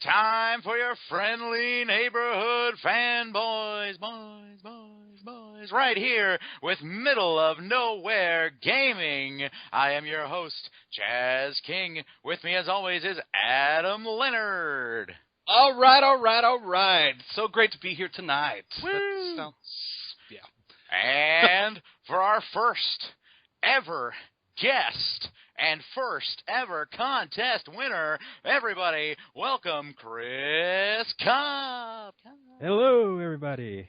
time for your friendly neighborhood fanboys, boys, right here with Middle of Nowhere Gaming. I am your host, Jazz King. With me, as always, is Adam Leonard. All right. So great to be here tonight. Woo! Yeah. And for our first ever guest and first ever contest winner, everybody, welcome Chris Cobb. Hello, everybody.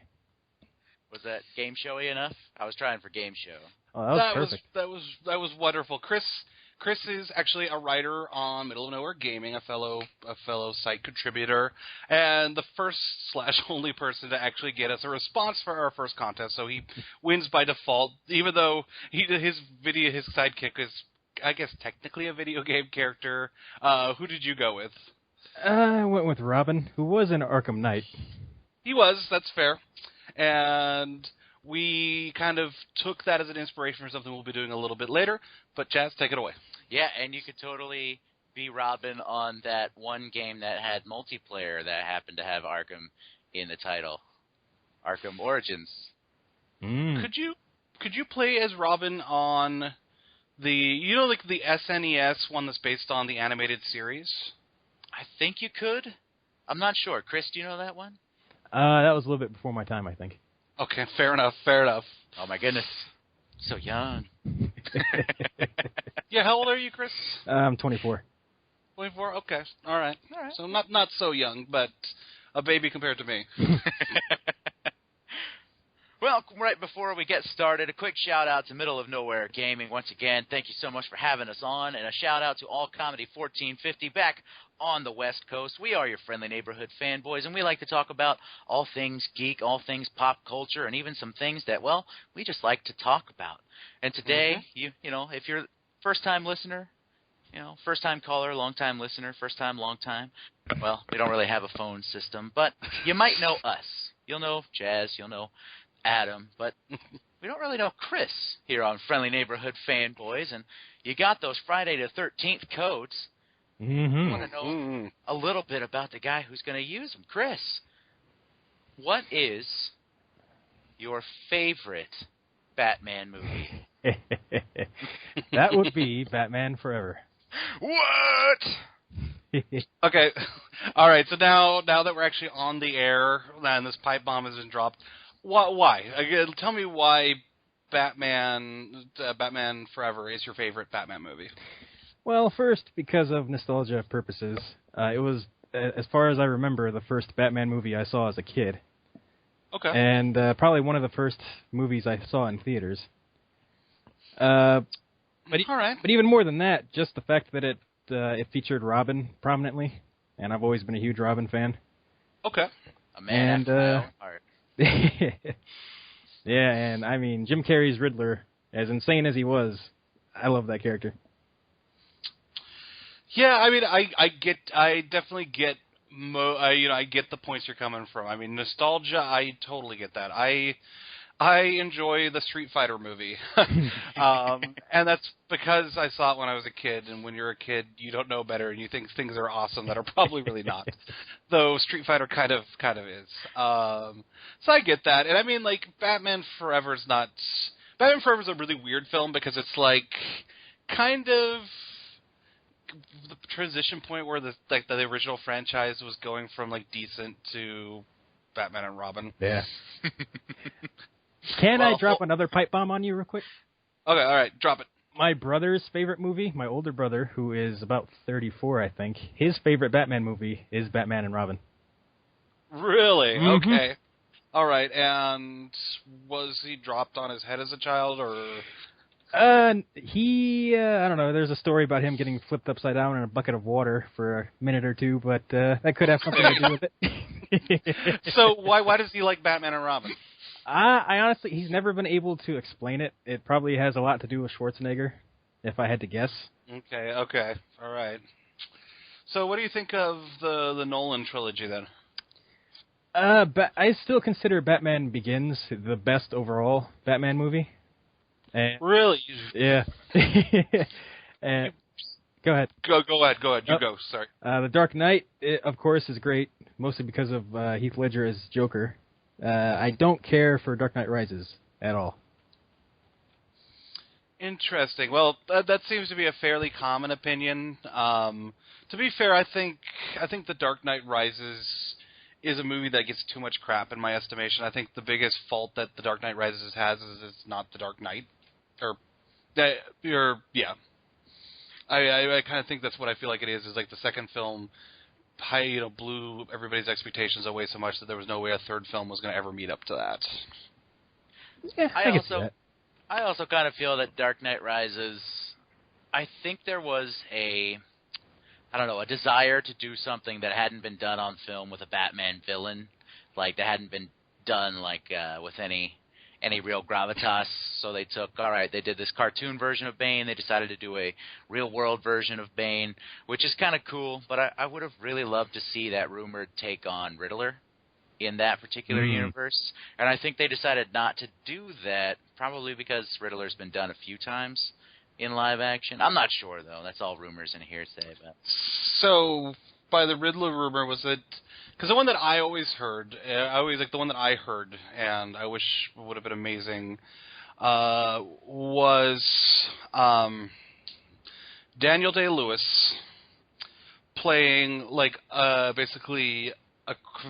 Was that game showy enough? I was trying for game show. Oh, that was perfect. That was wonderful. Chris is actually a writer on Middle of Nowhere Gaming, a fellow site contributor, and the first / only person to actually get us a response for our first contest. So he wins by default, even though his sidekick is, I guess, technically a video game character. Who did you go with? I went with Robin, who was an Arkham Knight. He was. That's fair. And we kind of took that as an inspiration for something we'll be doing a little bit later. But Jazz, take it away. Yeah, and you could totally be Robin on that one game that had multiplayer that happened to have Arkham in the title, Arkham Origins. Could you play as Robin on the the SNES one that's based on the animated series? I think you could. I'm not sure. Chris, do you know that one? That was a little bit before my time, I think. Okay, fair enough. Oh my goodness, so young. Yeah, how old are you, Chris? I'm 24. 24. Okay, all right. So not so young, but a baby compared to me. Well, right before we get started, a quick shout-out to Middle of Nowhere Gaming. Once again, thank you so much for having us on, and a shout-out to All Comedy 1450 back on the West Coast. We are your friendly neighborhood fanboys, and we like to talk about all things geek, all things pop culture, and even some things that, well, we just like to talk about. And today, you know, if you're a first-time listener, first-time caller, long-time listener, first-time, long-time, well, we don't really have a phone system, but you might know us. You'll know Jazz, you'll know Adam, but we don't really know Chris here on Friendly Neighborhood Fanboys, and you got those Friday the 13th codes. I want to know a little bit about the guy who's going to use them. Chris, what is your favorite Batman movie? That would be Batman Forever. What? Okay, all right, so now that we're actually on the air and this pipe bomb has been dropped, why? Again, tell me why Batman Forever is your favorite Batman movie. Well, first, because of nostalgia purposes. It was, as far as I remember, the first Batman movie I saw as a kid. Okay. And probably one of the first movies I saw in theaters. All right. But even more than that, just the fact that it featured Robin prominently, and I've always been a huge Robin fan. Okay. A man after my own heart. Yeah, and I mean, Jim Carrey's Riddler, as insane as he was, I love that character. Yeah, I mean, I definitely get, I get the points you're coming from. I mean, nostalgia, I totally get that. I enjoy the Street Fighter movie, and that's because I saw it when I was a kid. And when you're a kid, you don't know better, and you think things are awesome that are probably really not. Though Street Fighter kind of is. So I get that, and I mean, like, Batman Forever is a really weird film because it's like kind of the transition point where the original franchise was going from like decent to Batman and Robin. Yeah. Can I drop another pipe bomb on you real quick? Okay, all right, drop it. My brother's favorite movie, my older brother, who is about 34, I think, his favorite Batman movie is Batman and Robin. Really? Mm-hmm. Okay. All right, and was he dropped on his head as a child, or...? I don't know, there's a story about him getting flipped upside down in a bucket of water for a minute or two, but that could have something to do with it. So why does he like Batman and Robin? I honestly, he's never been able to explain it. It probably has a lot to do with Schwarzenegger, if I had to guess. Okay, all right. So what do you think of the Nolan trilogy, then? I still consider Batman Begins the best overall Batman movie. And, really? Yeah. And Go ahead. Go ahead. You Oh. go. Sorry. The Dark Knight, of course, is great, mostly because of Heath Ledger as Joker. I don't care for Dark Knight Rises at all. Interesting. Well, that seems to be a fairly common opinion. To be fair, I think The Dark Knight Rises is a movie that gets too much crap in my estimation. I think the biggest fault that The Dark Knight Rises has is it's not The Dark Knight. Yeah. I kind of think that's what I feel like it is like the second film blew everybody's expectations away so much that there was no way a third film was going to ever meet up to that. Yeah, I can see that. I also kind of feel that Dark Knight Rises, I think there was a desire to do something that hadn't been done on film with a Batman villain, like that hadn't been done with any real gravitas. So they they did this cartoon version of Bane. They decided to do a real world version of Bane, which is kind of cool. But I would have really loved to see that rumored take on Riddler in that particular universe. And I think they decided not to do that, probably because Riddler's been done a few times in live action. I'm not sure, though. That's all rumors and hearsay. But. So, by the Riddler rumor, was it... Because the one that I always heard, the one that I heard, and I wish would have been amazing, was Daniel Day-Lewis playing,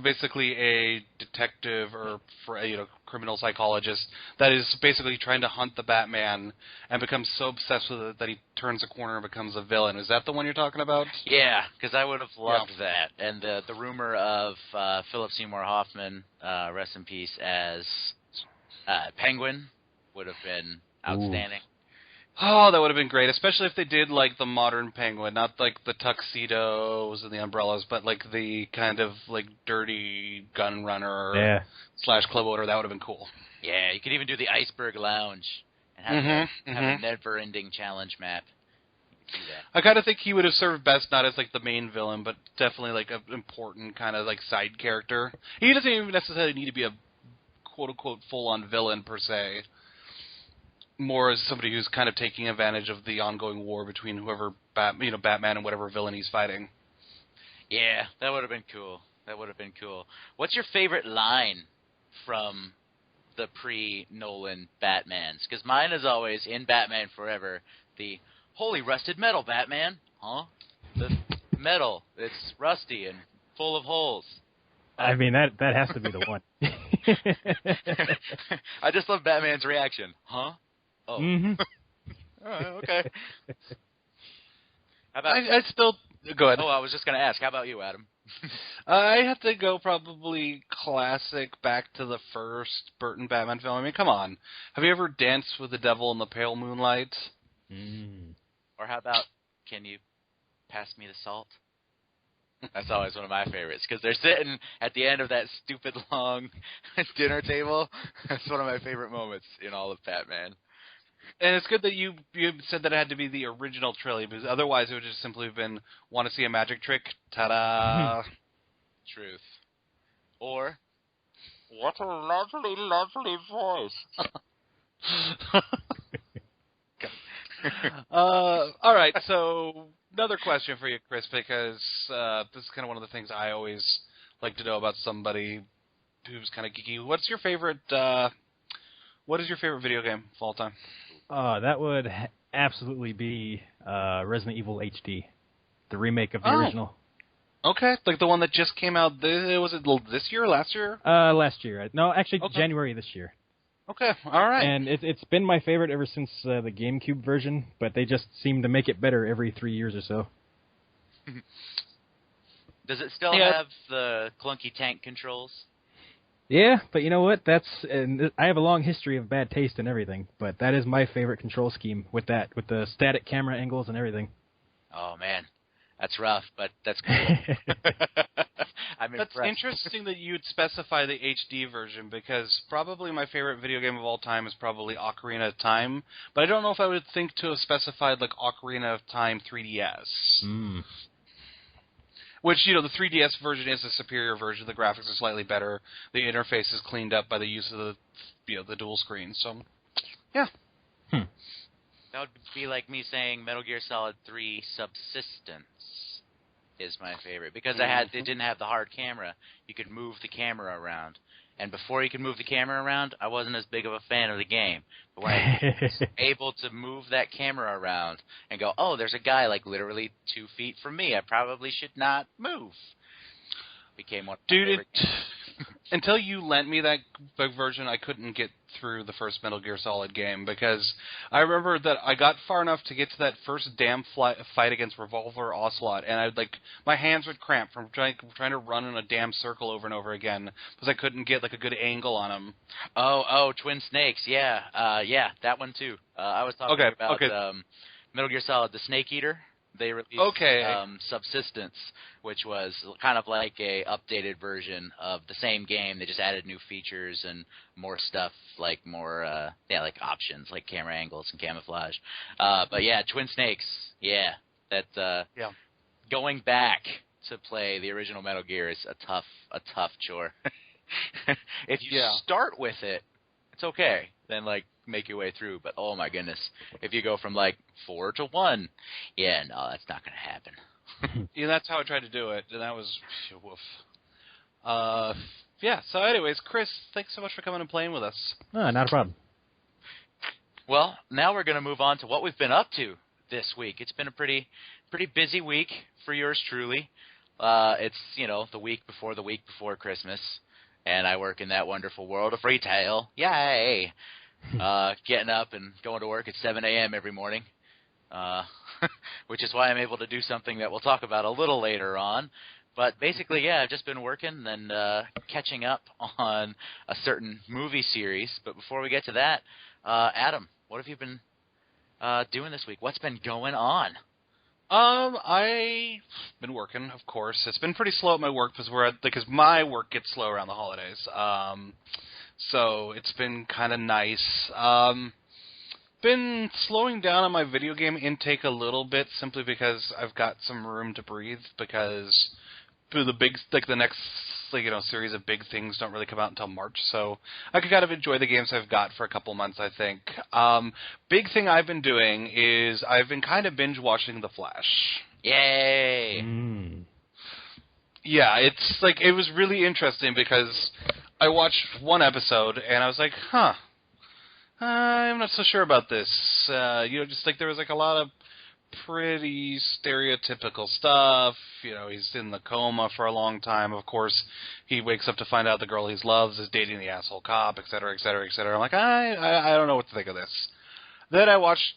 basically a detective or criminal psychologist that is basically trying to hunt the Batman and becomes so obsessed with it that he turns a corner and becomes a villain. Is that the one you're talking about? Yeah, because I would have loved that. And the rumor of Philip Seymour Hoffman, rest in peace, as Penguin would have been outstanding. Oh, that would have been great, especially if they did the modern Penguin, not the tuxedos and the umbrellas, but the kind of dirty gun runner / club owner. That would have been cool. Yeah, you could even do the Iceberg Lounge and have a never-ending challenge map. You could do that. I kind of think he would have served best not as the main villain, but definitely an important kind of side character. He doesn't even necessarily need to be a quote-unquote full-on villain per se. More as somebody who's kind of taking advantage of the ongoing war between whoever Batman and whatever villain he's fighting. Yeah, that would have been cool. What's your favorite line from the pre-Nolan Batmans? Because mine is always, in Batman Forever, the "Holy rusted metal, Batman!" Huh? The metal, it's rusty and full of holes. I mean, that has to be the one. I just love Batman's reaction. Huh? Oh. Mm-hmm. Oh, okay. How about I still go ahead. Oh, I was just going to ask. How about you, Adam? I have to go probably classic back to the first Burton Batman film. I mean, come on. Have you ever danced with the devil in the pale moonlight? Or how about, can you pass me the salt? That's always one of my favorites, because they're sitting at the end of that stupid long dinner table. That's one of my favorite moments in all of Batman. And it's good that you said that it had to be the original trilogy, because otherwise it would just simply have been, want to see a magic trick? Ta-da! Truth. Or, what a lovely, lovely voice. All right, so another question for you, Chris, because this is kind of one of the things I always like to know about somebody who's kind of geeky. What is your favorite video game of all time? That would absolutely be Resident Evil HD, the remake of the original. Okay, the one that just came out. Was it this year, last year? Last year. No, actually, okay. January this year. Okay, all right. And it's been my favorite ever since the GameCube version, but they just seem to make it better every 3 years or so. Does it still have the clunky tank controls? Yeah, but you know what? I have a long history of bad taste in everything, but that is my favorite control scheme with the static camera angles and everything. Oh, man. That's rough, but that's cool. I'm impressed. That's interesting that you'd specify the HD version, because probably my favorite video game of all time is probably Ocarina of Time, but I don't know if I would think to have specified Ocarina of Time 3DS. Which, the 3DS version is a superior version. The graphics are slightly better. The interface is cleaned up by the use of the dual screen. So, yeah. That would be like me saying Metal Gear Solid 3 Subsistence is my favorite because it didn't have the hard camera. You could move the camera around. And before you could move the camera around, I wasn't as big of a fan of the game. But when I was able to move that camera around and go, oh, there's a guy like literally 2 feet from me. I probably should not move. Became one of my favorite games. Until you lent me that version, I couldn't get through the first Metal Gear Solid game because I remember that I got far enough to get to that first damn fight against Revolver Ocelot, and my hands would cramp from trying to run in a damn circle over and over again because I couldn't get like a good angle on him. Oh, Twin Snakes, yeah, that one too. I was talking about Metal Gear Solid, the Snake Eater. They released Subsistence, which was kind of like a updated version of the same game. They just added new features and more stuff, like like options, like camera angles and camouflage. But yeah, Twin Snakes, going back to play the original Metal Gear is a tough chore. If you start with it, it's okay. Then make your way through, but oh my goodness, if you go from 4 to 1, no, that's not going to happen. That's how I tried to do it, and that was woof. So anyways, Chris, thanks so much for coming and playing with us. Not a problem. Well, now we're going to move on to what we've been up to this week. It's been a pretty busy week for yours truly. It's, the week before Christmas, and I work in that wonderful world of retail. Yay! Getting up and going to work at 7 a.m. every morning, which is why I'm able to do something that we'll talk about a little later on. But basically, I've just been working and catching up on a certain movie series. But before we get to that, Adam, what have you been doing this week? What's been going on? I've been working, of course. It's been pretty slow at my work because my work gets slow around the holidays. So it's been kind of nice. Been slowing down on my video game intake a little bit simply because I've got some room to breathe because the next series of big things don't really come out until March, so I could kind of enjoy the games I've got for a couple months, I think. Big thing I've been doing is I've been kind of binge watching The Flash. Yay! Yeah, it was really interesting because I watched one episode and I was like, I'm not so sure about this. There was a lot of pretty stereotypical stuff. He's in the coma for a long time. Of course, he wakes up to find out the girl he loves is dating the asshole cop, et cetera, et cetera, et cetera. I'm like, I don't know what to think of this. Then I watched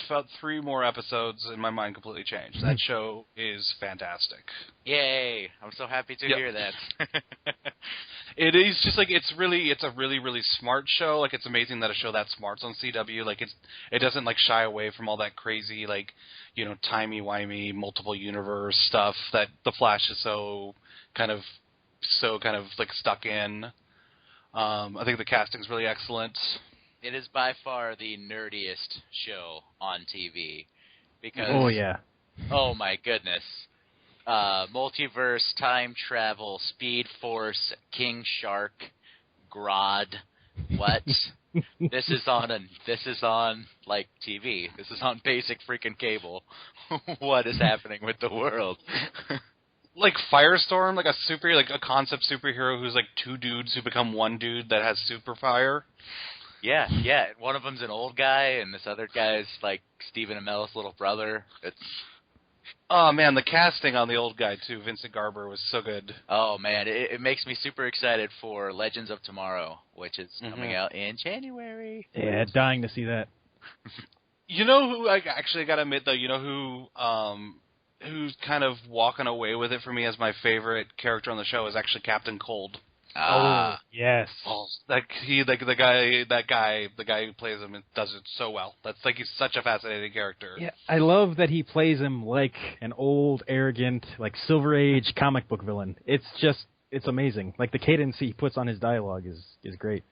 about 3 more episodes and my mind completely changed. That show is fantastic. Yay! I'm so happy to hear that. It is just it's a really, really smart show. It's amazing that a show that smart's on CW. It doesn't shy away from all that crazy timey-wimey multiple universe stuff that The Flash is so kind of stuck in. I think the casting's really excellent. It is by far the nerdiest show on TV because oh my goodness. Multiverse, time travel, Speed Force, King Shark, Grodd. What? This is on TV. This is on basic freaking cable. What is happening with the world? Firestorm, a concept superhero who's 2 dudes who become one dude that has super fire. Yeah. One of them's an old guy, and this other guy's Stephen Amell's little brother. Oh, man, the casting on the old guy, too, Vincent Garber, was so good. Oh, man, it makes me super excited for Legends of Tomorrow, which is coming out in January. Yeah, dying to see that. You know who, I got to admit, though, who's kind of walking away with it for me as my favorite character on the show is actually Captain Cold. Oh, yes. Oh, the guy who plays him does it so well. That's he's such a fascinating character. Yeah, I love that he plays him like an old, arrogant, Silver Age comic book villain. It's amazing. The cadence he puts on his dialogue is great.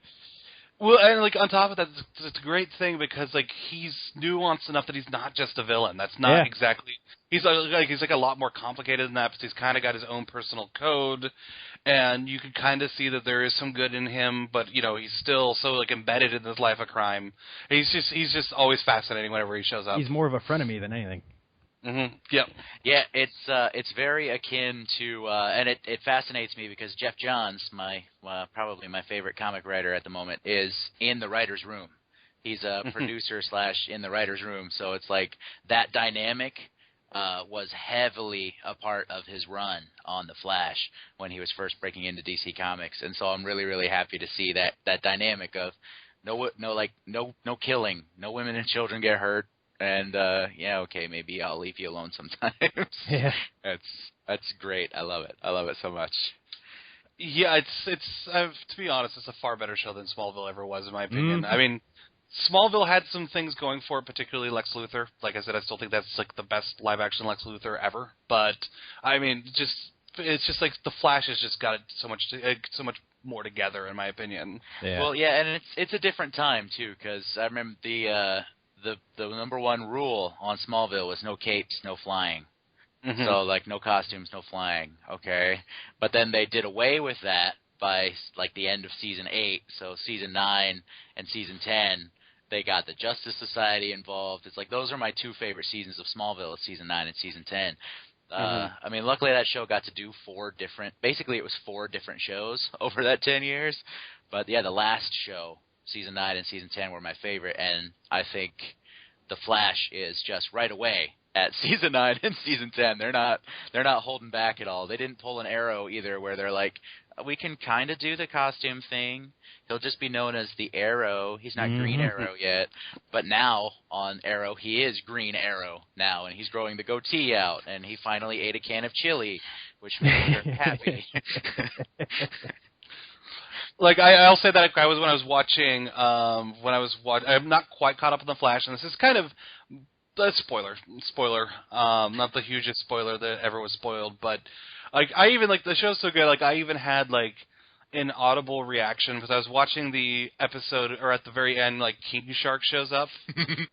Well, and like on top of that, it's a great thing because like he's nuanced enough that he's not just a villain. That's not exactly. He's like a lot more complicated than that. But he's kind of got his own personal code, and you can kind of see that there is some good in him. But you know, he's still so like embedded in this life of crime. He's just always fascinating whenever he shows up. He's more of a frenemy than anything. Mm-hmm. Yep. Yeah, it's very akin to, and it fascinates me because Jeff Johns, probably my favorite comic writer at the moment, is in the writer's room. He's a producer / in the writer's room, so it's like that dynamic was heavily a part of his run on The Flash when he was first breaking into DC Comics, and so I'm really, really happy to see that dynamic of no killing, no women and children get hurt. And okay, maybe I'll leave you alone sometimes. Yeah, that's great. I love it. I love it so much. Yeah, it's to be honest, it's a far better show than Smallville ever was, in my opinion. I mean, Smallville had some things going for it, particularly Lex Luthor. Like I said, I still think that's like the best live action Lex Luthor ever. But I mean, it's just like the Flash has just got so much more together, in my opinion. Yeah. Well, yeah, and it's a different time too, because I remember the number one rule on Smallville was no capes, no flying. Mm-hmm. So, like, no costumes, no flying, okay? But then they did away with that by, like, the end of Season 8. So Season 9 and Season 10, they got the Justice Society involved. It's like those are my two favorite seasons of Smallville, Season 9 and Season 10. I mean, luckily that show got to do 4 different shows over that 10 years. But, yeah, the last show, Season 9 and Season 10 were my favorite, and I think The Flash is just right away at Season 9 and Season 10. They're not holding back at all. They didn't pull an Arrow either where they're like, we can kind of do the costume thing. He'll just be known as the Arrow. He's not Green Arrow yet. But now on Arrow, he is Green Arrow now, and he's growing the goatee out, and he finally ate a can of chili, which made me very happy. Like I'll say that I'm not quite caught up in The Flash, and this is kind of a spoiler. Not the hugest spoiler that ever was spoiled, but like I even like the show's so good. Like I even had like an audible reaction because I was watching the episode, or at the very end, like King Shark shows up,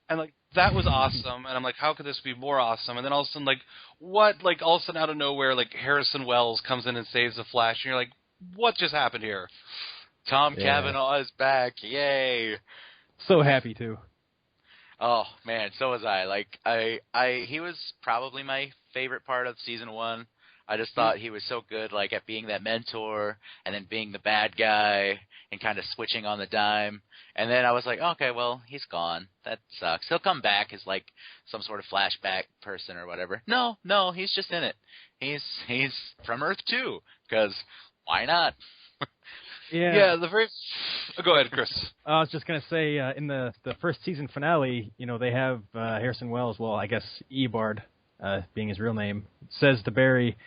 and like that was awesome. And I'm like, how could this be more awesome? And then all of a sudden, like what? Like all of a sudden, out of nowhere, like Harrison Wells comes in and saves the Flash, and you're like, what just happened here? Tom Cavanaugh is back. Yay. So happy too. Oh man, so was I. Like he was probably my favorite part of season 1. I just thought he was so good, like at being that mentor and then being the bad guy and kind of switching on the dime. And then I was like, okay, well, he's gone. That sucks. He'll come back as like some sort of flashback person or whatever. No, he's just in it. He's from Earth 2, because why not? Yeah. Go ahead, Chris. I was just gonna say in the first season finale, they have Harrison Wells. Well, I guess Ebard, being his real name, says to Barry,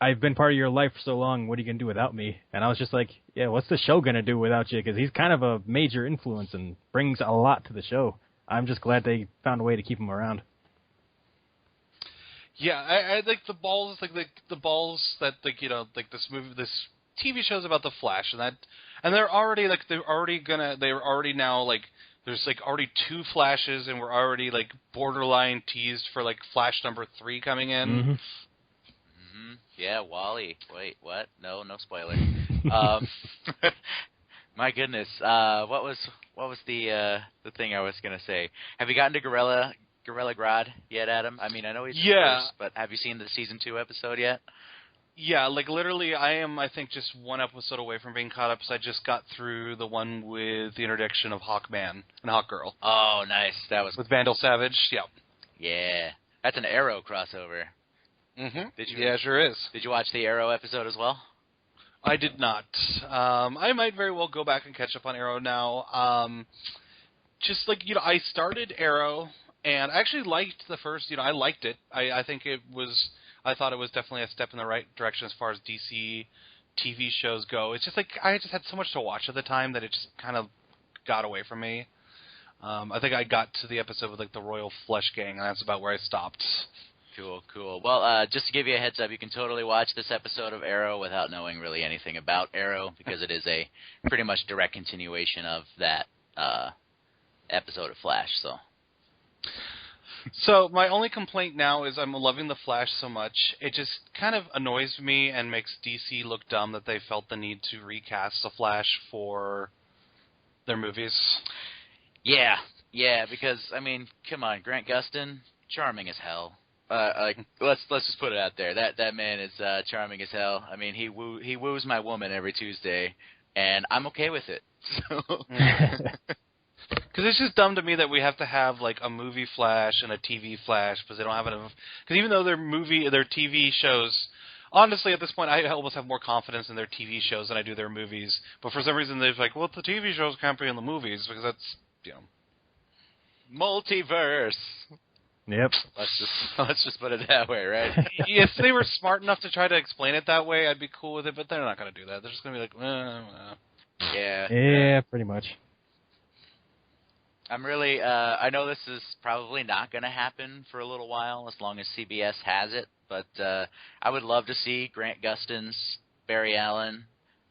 "I've been part of your life for so long. What are you gonna do without me?" And I was just like, "Yeah, what's the show gonna do without you?" Because he's kind of a major influence and brings a lot to the show. I'm just glad they found a way to keep him around. Yeah, I like the balls, like the balls that like this movie, this TV show's about the Flash, and they're already now like there's like already 2 Flashes, and we're already like borderline teased for like Flash number 3 coming in. Yeah, Wally. Wait, what? No spoiler. My goodness. What was the thing I was gonna say? Have you gotten to Gorilla Grodd yet, Adam? I mean, I know he's first, but have you seen the season 2 episode yet? Yeah, like literally, I am, I think, just one episode away from being caught up, so I just got through the one with the introduction of Hawkman and Hawkgirl. Oh, nice. That was with Vandal Savage. Yeah. Yeah, that's an Arrow crossover. Yeah, it sure is. Did you watch the Arrow episode as well? I did not. I might very well go back and catch up on Arrow now. Just like I started Arrow, and I actually liked the first. I liked it. I think it was. I thought it was definitely a step in the right direction as far as DC TV shows go. It's just like I just had so much to watch at the time that it just kind of got away from me. I think I got to the episode with like the Royal Flush Gang, and that's about where I stopped. Cool. Well, just to give you a heads up, you can totally watch this episode of Arrow without knowing really anything about Arrow because it is a pretty much direct continuation of that episode of Flash. So my only complaint now is I'm loving the Flash so much, it just kind of annoys me and makes DC look dumb that they felt the need to recast the Flash for their movies. Yeah, because I mean, come on, Grant Gustin, charming as hell. Let's just put it out there. That man is charming as hell. I mean, he woos my woman every Tuesday, and I'm okay with it. So. Because it's just dumb to me that we have to have like a movie Flash and a TV Flash because they don't have enough. Because even though their TV shows, honestly, at this point, I almost have more confidence in their TV shows than I do their movies. But for some reason, they're like, well, the TV shows can't be in the movies because that's multiverse. Yep. Let's just put it that way, right? If they were smart enough to try to explain it that way, I'd be cool with it. But they're not going to do that. They're just going to be like, Yeah, pretty much. I'm really, I know this is probably not going to happen for a little while as long as CBS has it, but I would love to see Grant Gustin's Barry Allen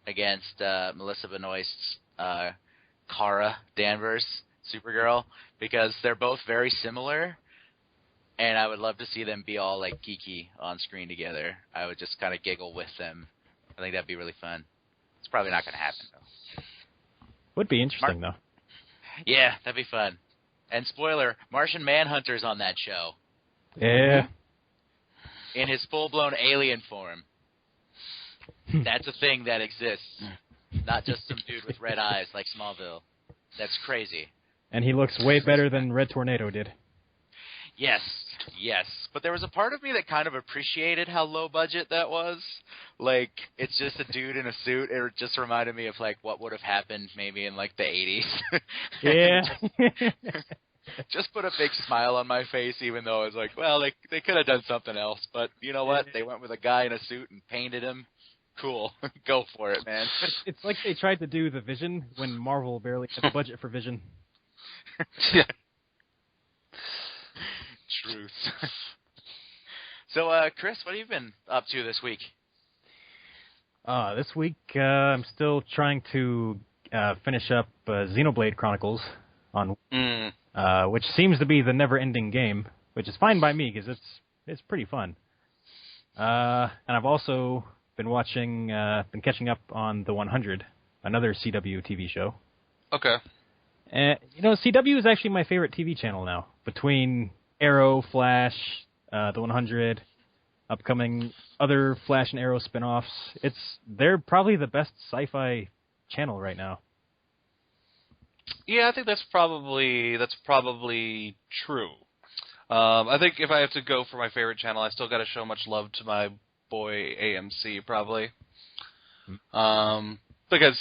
against Melissa Benoist's Kara Danvers, Supergirl, because they're both very similar, and I would love to see them be all, like, geeky on screen together. I would just kind of giggle with them. I think that'd be really fun. It's probably not going to happen, though. Would be interesting, though. Yeah, that'd be fun. And spoiler, Martian Manhunter's on that show. Yeah. In his full-blown alien form. That's a thing that exists. Not just some dude with red eyes like Smallville. That's crazy. And he looks way better than Red Tornado did. Yes. But there was a part of me that kind of appreciated how low budget that was. Like, it's just a dude in a suit. It just reminded me of, like, what would have happened maybe in, like, the 80s. Yeah. Just put a big smile on my face, even though I was like, well, they could have done something else. But you know what? They went with a guy in a suit and painted him. Cool. Go for it, man. It's like they tried to do the Vision when Marvel barely had the budget for Vision. Yeah. Truth. So, Chris, what have you been up to this week? This week, I'm still trying to finish up Xenoblade Chronicles on, which seems to be the never-ending game, which is fine by me because it's pretty fun. And I've also been catching up on The 100, another CW TV show. Okay. CW is actually my favorite TV channel now, between Arrow, Flash, The 100, upcoming other Flash and Arrow spinoffs. They're probably the best sci-fi channel right now. Yeah, I think that's probably true. I think if I have to go for my favorite channel, I still got to show much love to my boy AMC, probably. Because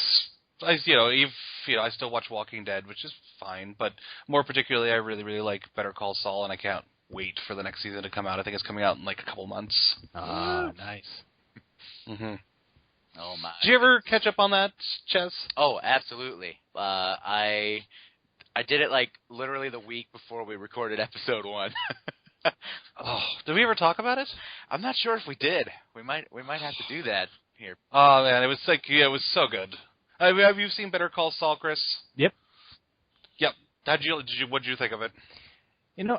I still watch Walking Dead, which is fine, but more particularly, I really, really like Better Call Saul, and I can't wait for the next season to come out. I think it's coming out in like a couple months. Ah, nice. Mm-hmm. Oh my! Did you ever catch up on that, Ches? Oh, absolutely. I did it like literally the week before we recorded episode 1. Oh, did we ever talk about it? I'm not sure if we did. We might have to do that here. Oh man, it was it was so good. Have you seen Better Call Saul, Chris? Yep. What did you think of it?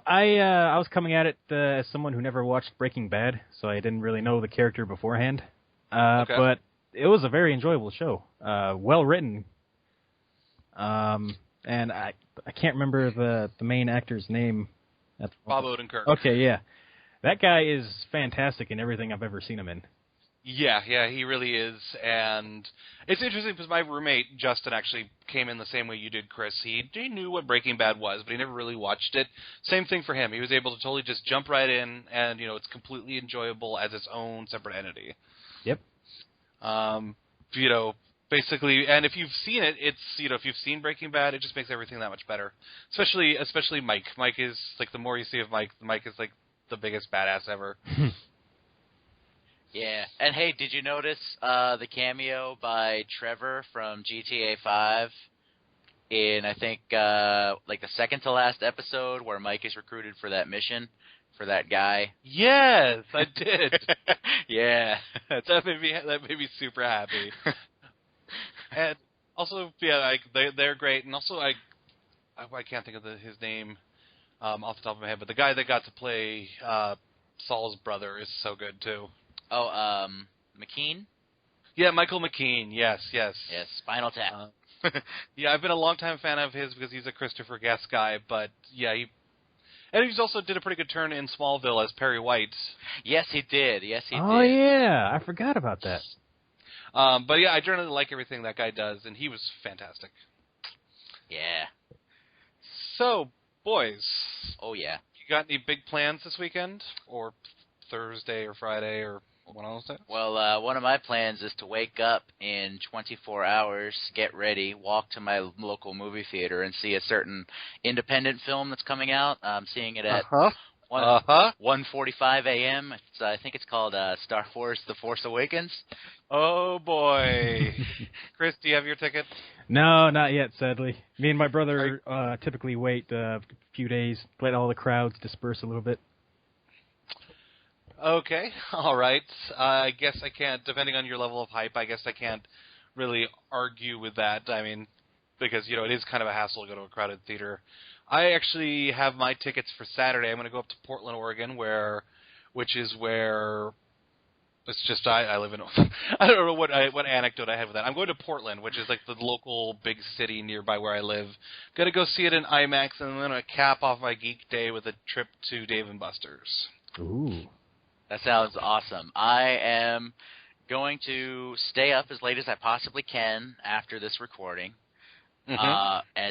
I was coming at it as someone who never watched Breaking Bad, so I didn't really know the character beforehand. Okay. But it was a very enjoyable show. Well written. And I can't remember the main actor's name. Bob Odenkirk. Okay, yeah. That guy is fantastic in everything I've ever seen him in. Yeah, he really is. And it's interesting because my roommate, Justin, actually came in the same way you did, Chris. He knew what Breaking Bad was, but he never really watched it. Same thing for him. He was able to totally just jump right in, and, it's completely enjoyable as its own separate entity. Yep. Basically, and if you've seen it, it's, if you've seen Breaking Bad, it just makes everything that much better. Especially Mike. Mike is, like, the more you see of Mike is, like, the biggest badass ever. Yeah, and hey, did you notice the cameo by Trevor from GTA 5 in, I think, like the second to last episode where Mike is recruited for that mission for that guy. Yes, I did. Yeah, that made me super happy. And also, yeah, like they're great, and also I can't think of his name off the top of my head, but the guy that got to play Saul's brother is so good too. Oh, McKean? Yeah, Michael McKean. Yes. Yes, Spinal Tap. Yeah, I've been a long-time fan of his because he's a Christopher Guest guy, but yeah, he's also did a pretty good turn in Smallville as Perry White. Yes, he did. Oh, yeah. I forgot about that. But yeah, I generally like everything that guy does, and he was fantastic. Yeah. So, boys. Oh, yeah. You got any big plans this weekend? Or Thursday or Friday or one of those days? Well, one of my plans is to wake up in 24 hours, get ready, walk to my local movie theater, and see a certain independent film that's coming out. I'm seeing it at 1:45 a.m. I think it's called Star Wars: The Force Awakens. Oh, boy. Chris, do you have your ticket? No, not yet, sadly. Me and my brother typically wait a few days, let all the crowds disperse a little bit. Okay, all right. I guess I can't, depending on your level of hype, I guess I can't really argue with that. I mean, because, it is kind of a hassle to go to a crowded theater. I actually have my tickets for Saturday. I'm going to go up to Portland, Oregon, which is where it's just I live in. I don't know what anecdote I have with that. I'm going to Portland, which is like the local big city nearby where I live. Going to go see it in IMAX, and I'm going to cap off my geek day with a trip to Dave & Buster's. Ooh. That sounds awesome. I am going to stay up as late as I possibly can after this recording, and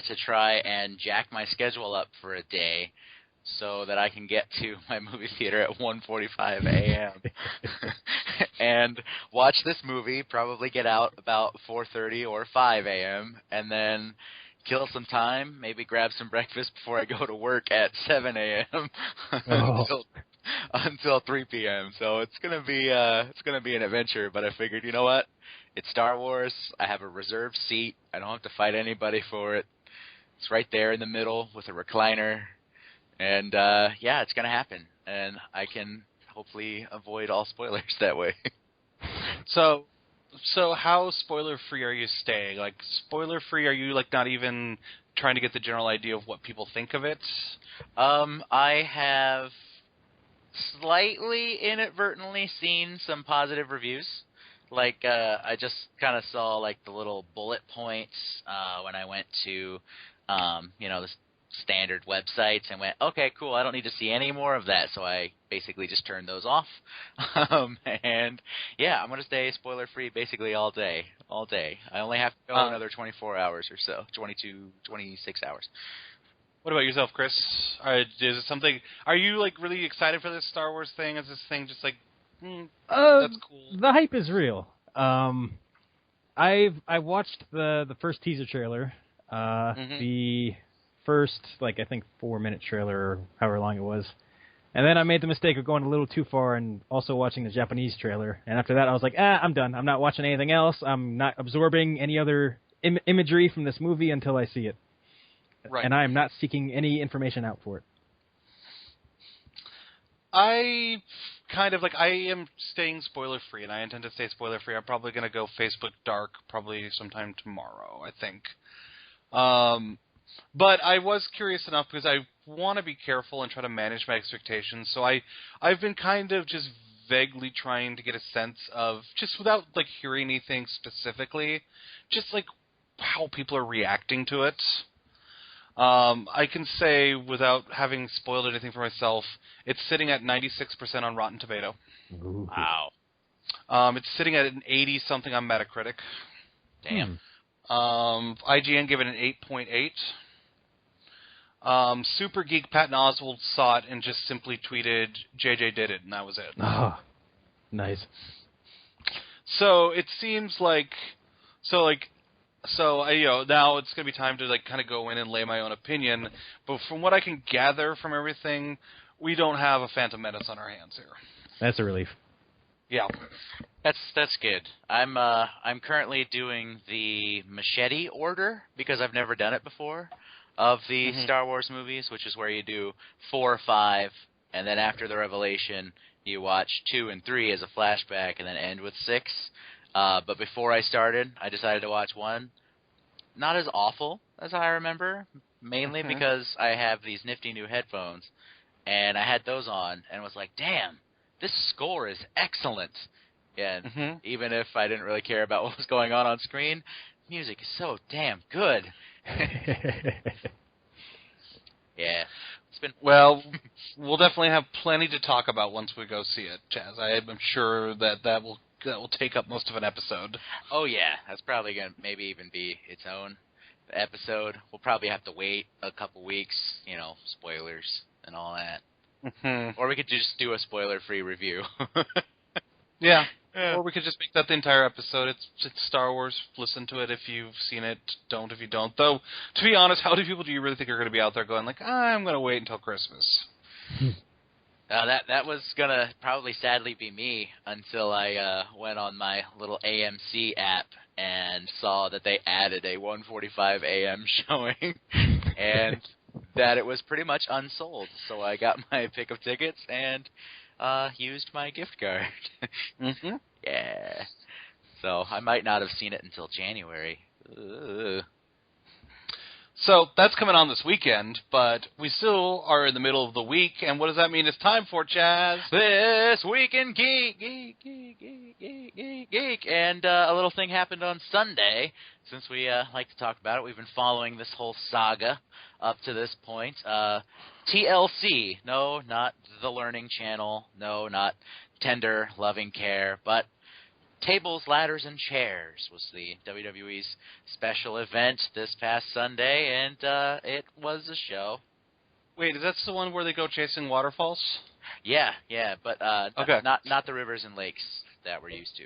to try and jack my schedule up for a day so that I can get to my movie theater at 1:45 a.m. and watch this movie, probably get out about 4:30 or 5 a.m., and then kill some time, maybe grab some breakfast before I go to work at 7 a.m. until 3 p.m. So it's gonna be an adventure. But I figured, you know what? It's Star Wars. I have a reserved seat. I don't have to fight anybody for it. It's right there in the middle with a recliner, and yeah, it's gonna happen. And I can hopefully avoid all spoilers that way. So how spoiler-free are you staying? Like, spoiler-free, are you, like, not even trying to get the general idea of what people think of it? I have slightly inadvertently seen some positive reviews. Like, I just kind of saw, like, the little bullet points when I went to, the standard websites and went, okay, cool, I don't need to see any more of that. So I basically just turned those off. And, yeah, I'm going to stay spoiler-free basically all day. I only have to go another 24 hours or so, 26 hours. What about yourself, Chris? Is it something? Are you like really excited for this Star Wars thing? Is this thing just like that's cool? The hype is real. I watched the first teaser trailer, the first I think 4-minute trailer or however long it was, and then I made the mistake of going a little too far and also watching the Japanese trailer. And after that, I was like, I'm done. I'm not watching anything else. I'm not absorbing any other imagery from this movie until I see it. Right. And I am not seeking any information out for it. I am staying spoiler-free, and I intend to stay spoiler-free. I'm probably going to go Facebook Dark probably sometime tomorrow, I think. But I was curious enough because I want to be careful and try to manage my expectations. So I've been kind of just vaguely trying to get a sense of, just without like hearing anything specifically, just like how people are reacting to it. I can say, without having spoiled anything for myself, it's sitting at 96% on Rotten Tomato. Ooh. Wow. It's sitting at an 80-something on Metacritic. Damn. IGN gave it an 8.8. Super Geek Patton Oswalt saw it and just simply tweeted, JJ did it, and that was it. Oh, nice. So it seems like... So, now it's going to be time to, kind of go in and lay my own opinion. But from what I can gather from everything, we don't have a Phantom Menace on our hands here. That's a relief. Yeah. That's good. I'm currently doing the Machete order because I've never done it before of the Star Wars movies, which is where you do 4 or 5 and then after the revelation, you watch 2 and 3 as a flashback, and then end with 6. But before I started, I decided to watch 1. Not as awful as I remember, mainly because I have these nifty new headphones, and I had those on, and was like, damn, this score is excellent. And even if I didn't really care about what was going on screen, music is so damn good. Yeah. It's been Well, we'll definitely have plenty to talk about once we go see it, Chaz. I'm sure that will take up most of an episode. Oh, yeah. That's probably going to maybe even be its own episode. We'll probably have to wait a couple weeks, spoilers and all that. Or we could just do a spoiler-free review. Yeah. Or we could just make that the entire episode. It's Star Wars. Listen to it if you've seen it. Don't if you don't. Though, to be honest, how many people do you really think are going to be out there going like, I'm going to wait until Christmas? That was going to probably sadly be me until I went on my little AMC app and saw that they added a 1:45 a.m. showing and that it was pretty much unsold. So I got my pick of tickets and used my gift card. Yeah. So I might not have seen it until January. Ugh. So that's coming on this weekend, but we still are in the middle of the week, and what does that mean it's time for, Chaz? This Week in Geek. And a little thing happened on Sunday. Since we like to talk about it, we've been following this whole saga up to this point. TLC. No, not the Learning Channel. No, not Tender Loving Care, but Tables, Ladders, and Chairs was the WWE's special event this past Sunday, and it was a show. Wait, is that the one where they go chasing waterfalls? Yeah, but okay. not the rivers and lakes that we're used to.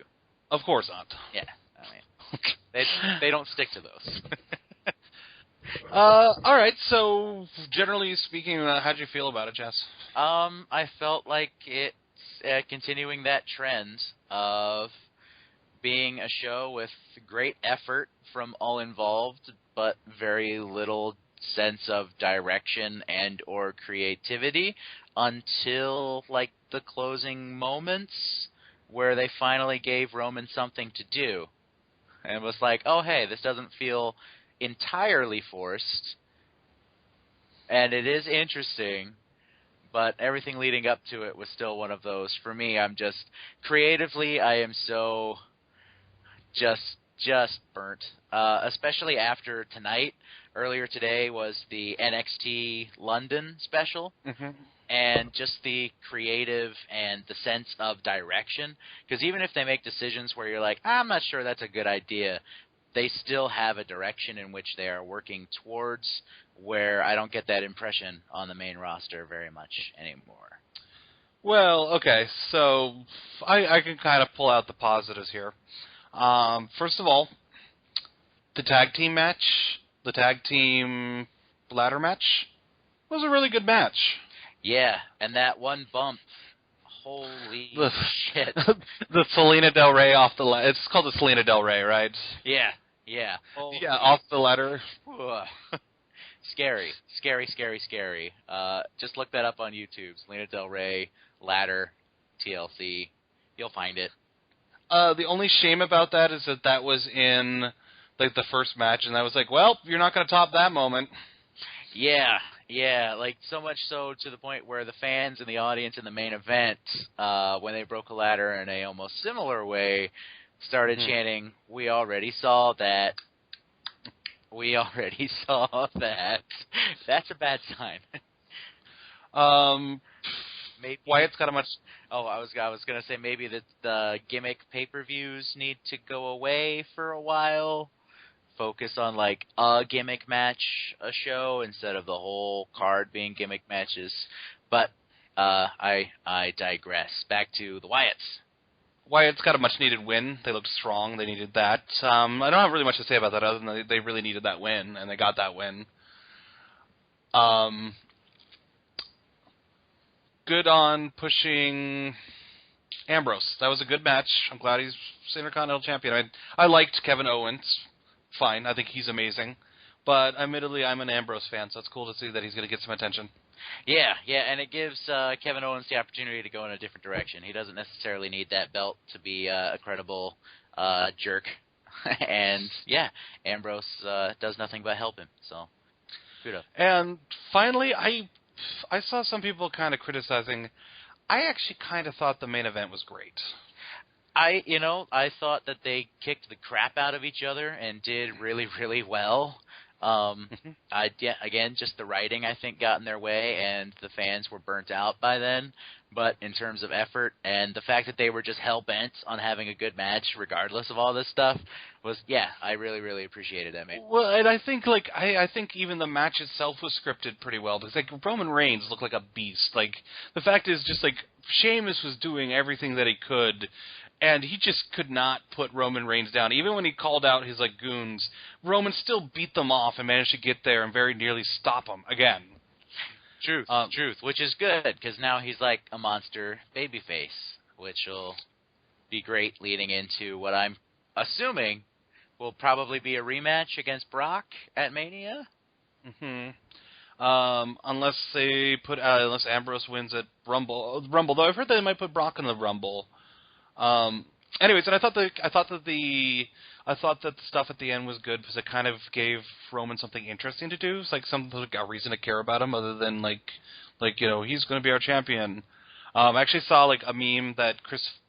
Of course not. Yeah, I mean, they don't stick to those. All right, so generally speaking, how'd you feel about it, Jess? I felt like it's continuing that trend of being a show with great effort from all involved, but very little sense of direction and or creativity until like the closing moments where they finally gave Roman something to do. And it was like, oh, hey, this doesn't feel entirely forced, and it is interesting, but everything leading up to it was still one of those. For me, I'm just, creatively, I am so just burnt, especially after tonight. Earlier today was the NXT London special, and just the creative and the sense of direction, because even if they make decisions where you're like, I'm not sure that's a good idea, they still have a direction in which they are working towards, where I don't get that impression on the main roster very much anymore. Well, okay, so I can kind of pull out the positives here. First of all, the tag team match, the tag team ladder match, was a really good match. Yeah, and that one bump, holy shit. The Selena Del Rey off the ladder. It's called the Selena Del Rey, right? Yeah. Yeah, off the ladder. Scary. Just look that up on YouTube. Selena Del Rey, ladder, TLC. You'll find it. The only shame about that is that was in like the first match, and I was like, well, you're not going to top that moment. Yeah, like so much so to the point where the fans and the audience in the main event, when they broke a ladder in a almost similar way, started chanting, "We already saw that. We already saw that." That's a bad sign. Maybe Wyatt's got a much. Oh, I was gonna say maybe that the gimmick pay-per-views need to go away for a while. Focus on like a gimmick match a show instead of the whole card being gimmick matches. But I digress. Back to the Wyatts. Wyatt's got a much-needed win. They looked strong. They needed that. I don't have really much to say about that other than they really needed that win, and they got that win. Good on pushing Ambrose. That was a good match. I'm glad he's Intercontinental Champion. I liked Kevin Owens. Fine. I think he's amazing. But admittedly, I'm an Ambrose fan, so it's cool to see that he's going to get some attention. Yeah, and it gives Kevin Owens the opportunity to go in a different direction. He doesn't necessarily need that belt to be a credible jerk. And, yeah, Ambrose does nothing but help him, so kudos. And finally, I saw some people kind of criticizing. I actually kind of thought the main event was great. I thought that they kicked the crap out of each other and did really, really well. Again, just the writing, I think, got in their way, and the fans were burnt out by then. But in terms of effort and the fact that they were just hell-bent on having a good match regardless of all this stuff was, I really, really appreciated that, man. Well, and I think, I think even the match itself was scripted pretty well, because, Roman Reigns looked like a beast. The fact is just, Sheamus was doing everything that he could, and he just could not put Roman Reigns down. Even when he called out his, goons, Roman still beat them off and managed to get there and very nearly stop them again. Truth, which is good, because now he's like a monster babyface, which will be great leading into what I'm assuming will probably be a rematch against Brock at Mania. Unless they put unless Ambrose wins at Rumble, though I've heard they might put Brock in the Rumble. Anyways, and I thought that the stuff at the end was good because it kind of gave Roman something interesting to do. It's a reason to care about him other than he's going to be our champion. I actually saw a meme that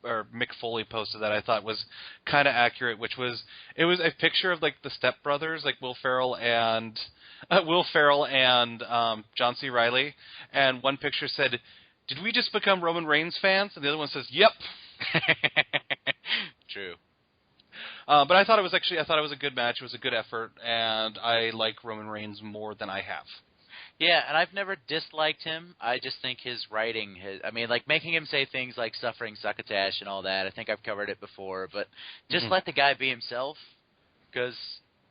Mick Foley posted that I thought was kind of accurate, which was a picture of the Step Brothers, Will Ferrell and John C. Reilly, and one picture said, "Did we just become Roman Reigns fans?" And the other one says, "Yep." True. But I thought it was a good match. It was a good effort, and I like Roman Reigns more than I have. Yeah, and I've never disliked him. I just think his writing, making him say things like suffering succotash and all that, I think I've covered it before, but just let the guy be himself, because,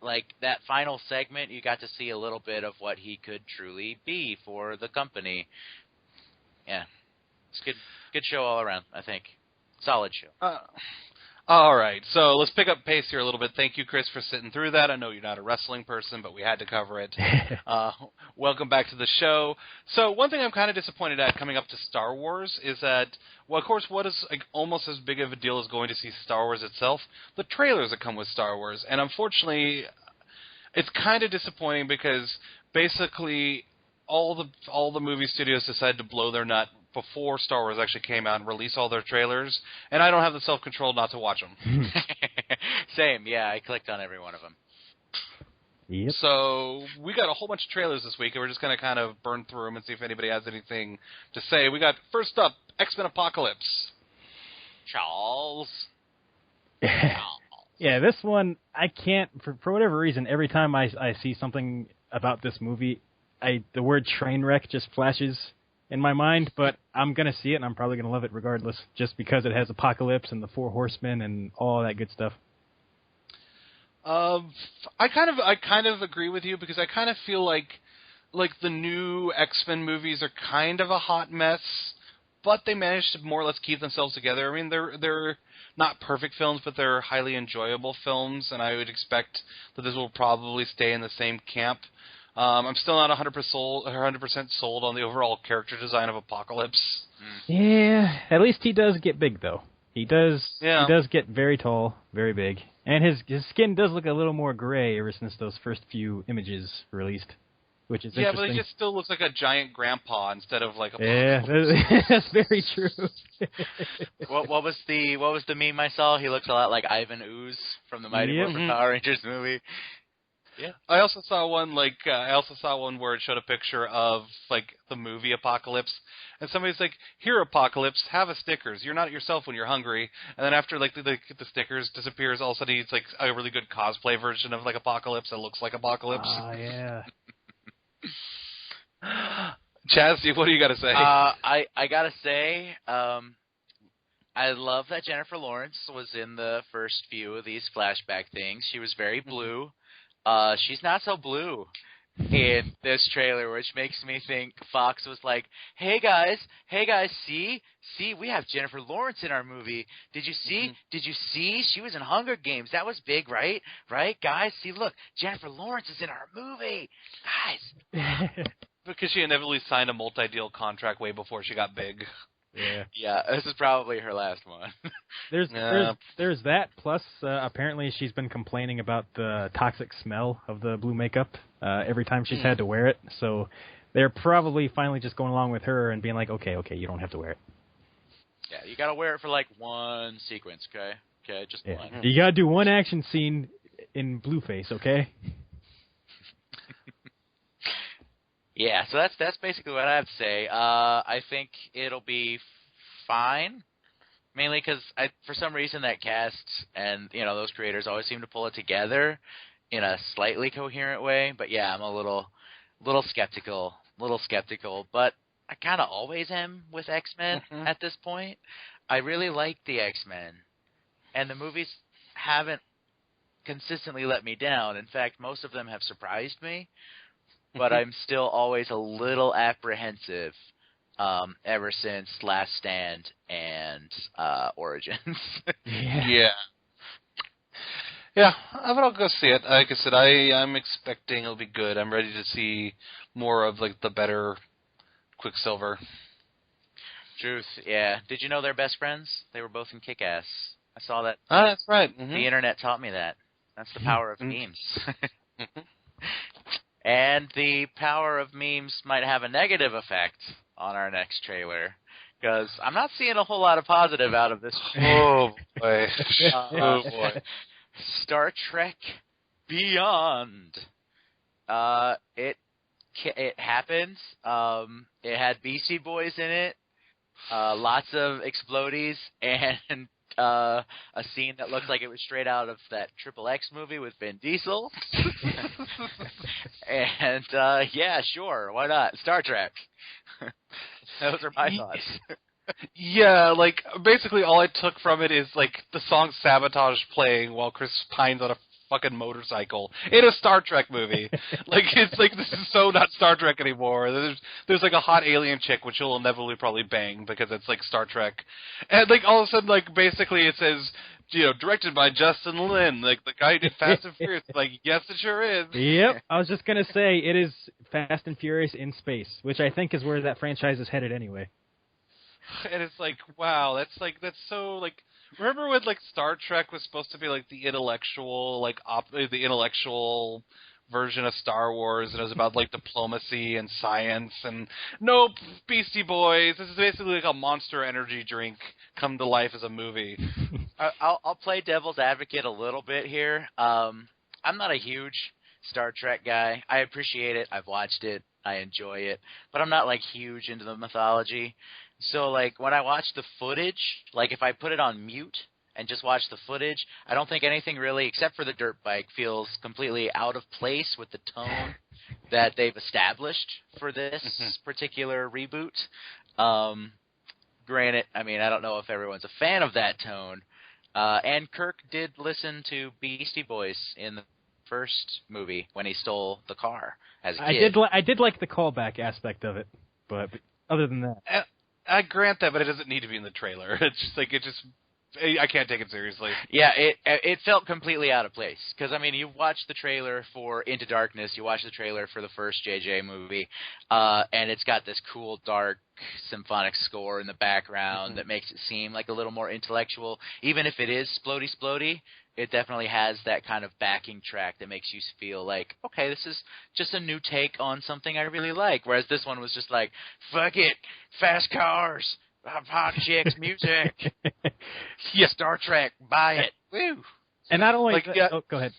that final segment, you got to see a little bit of what he could truly be for the company. Yeah. It's good show all around, I think. Solid show. All right, so let's pick up pace here a little bit. Thank you, Chris, for sitting through that. I know you're not a wrestling person, but we had to cover it. Welcome back to the show. So one thing I'm kind of disappointed at coming up to Star Wars is that, well, of course, what is almost as big of a deal as going to see Star Wars itself? The trailers that come with Star Wars. And unfortunately, it's kind of disappointing because basically all the movie studios decided to blow their nut before Star Wars actually came out and release all their trailers, and I don't have the self-control not to watch them. Same, yeah, I clicked on every one of them. Yep. So we got a whole bunch of trailers this week, and we're just going to kind of burn through them and see if anybody has anything to say. We got, first up, X-Men Apocalypse. Charles. Yeah, this one, I can't, for whatever reason, every time I see something about this movie, the word train wreck just flashes in my mind, but I'm going to see it, and I'm probably going to love it regardless, just because it has Apocalypse and the Four Horsemen and all that good stuff. I kind of agree with you, because I kind of feel like the new X-Men movies are kind of a hot mess, but they managed to more or less keep themselves together. I mean, they're not perfect films, but they're highly enjoyable films, and I would expect that this will probably stay in the same camp. I'm still not 100% sold on the overall character design of Apocalypse. Yeah, at least he does get big, though. He does get very tall, very big. And his skin does look a little more gray ever since those first few images released, which is interesting. Yeah, but he just still looks like a giant grandpa instead of like a... Yeah, that's very true. What was the meme I saw? He looks a lot like Ivan Ooze from the Mighty Morphin Power Rangers movie. Yeah. I also saw one where it showed a picture of the movie Apocalypse, and somebody's like, "Here, Apocalypse, have a Snickers. You're not yourself when you're hungry." And then after the Snickers disappears, all of a sudden it's a really good cosplay version of Apocalypse that looks like Apocalypse. Oh yeah. Chaz, what do you got to say? I gotta say, I love that Jennifer Lawrence was in the first few of these flashback things. She was very blue. She's not so blue in this trailer, which makes me think Fox was like, hey guys, see, we have Jennifer Lawrence in our movie. Did you see? She was in Hunger Games. That was big, right? Right, guys? See, look, Jennifer Lawrence is in our movie. Guys. Because she inevitably signed a multi-deal contract way before she got big. Yeah, this is probably her last one. There's that. Plus, apparently she's been complaining about the toxic smell of the blue makeup every time she's had to wear it. So they're probably finally just going along with her and being like, okay, you don't have to wear it. Yeah, you gotta wear it for like one sequence, okay? Okay, just one. You gotta do one action scene in blueface, okay? Yeah, so that's basically what I have to say. I think it'll be fine, mainly because for some reason that cast and those creators always seem to pull it together in a slightly coherent way. But yeah, I'm a little skeptical, but I kind of always am with X-Men at this point. I really like the X-Men, and the movies haven't consistently let me down. In fact, most of them have surprised me. But I'm still always a little apprehensive ever since Last Stand and Origins. Yeah, but I'll go see it. Like I said, I'm expecting it'll be good. I'm ready to see more of like the better Quicksilver. Truth, yeah. Did you know they're best friends? They were both in Kick-Ass. I saw that. Ah, that's right. The internet taught me that. That's the power of memes. And the power of memes might have a negative effect on our next trailer, because I'm not seeing a whole lot of positive out of this. Oh, boy. Oh, boy. Star Trek Beyond. It happens. It had Beastie Boys in it, lots of explodies, and a scene that looked like it was straight out of that Triple X movie with Vin Diesel. And, yeah, sure, why not? Star Trek. Those are my thoughts. Yeah, like, basically all I took from it is, like, the song Sabotage playing while Chris Pine's on a fucking motorcycle in a Star Trek movie. Like, it's like, this is so not Star Trek anymore. There's like a hot alien chick, which you'll inevitably probably bang because it's like Star Trek. And like, all of a sudden, like, basically it says, directed by Justin Lin, like the guy who did Fast and Furious. Like, yes, it sure is. Yep, I was just gonna say, it is Fast and Furious in space, which I think is where that franchise is headed anyway. And it's like, wow, that's so, like, remember when, like, Star Trek was supposed to be, like, the intellectual version of Star Wars, and it was about, like, diplomacy and science, and nope, Beastie Boys, this is basically like a Monster Energy drink come to life as a movie. I'll play devil's advocate a little bit here. I'm not a huge Star Trek guy. I appreciate it. I've watched it. I enjoy it. But I'm not, like, huge into the mythology. So, like, when I watch the footage, like, if I put it on mute and just watch the footage, I don't think anything really, except for the dirt bike, feels completely out of place with the tone that they've established for this particular reboot. Granted, I mean, I don't know if everyone's a fan of that tone. And Kirk did listen to Beastie Boys in the first movie when he stole the car as a kid. I did like the callback aspect of it, but other than that... I grant that, but it doesn't need to be in the trailer. It's just like, I can't take it seriously. Yeah, it felt completely out of place. Because, I mean, you watch the trailer for Into Darkness, you watch the trailer for the first JJ movie, and it's got this cool, dark, symphonic score in the background that makes it seem like a little more intellectual. Even if it is splody-splody, it definitely has that kind of backing track that makes you feel like, okay, this is just a new take on something I really like. Whereas this one was just like, fuck it, fast cars, hot chicks, music. Yeah, Star Trek, buy it. Woo. And not only... go ahead.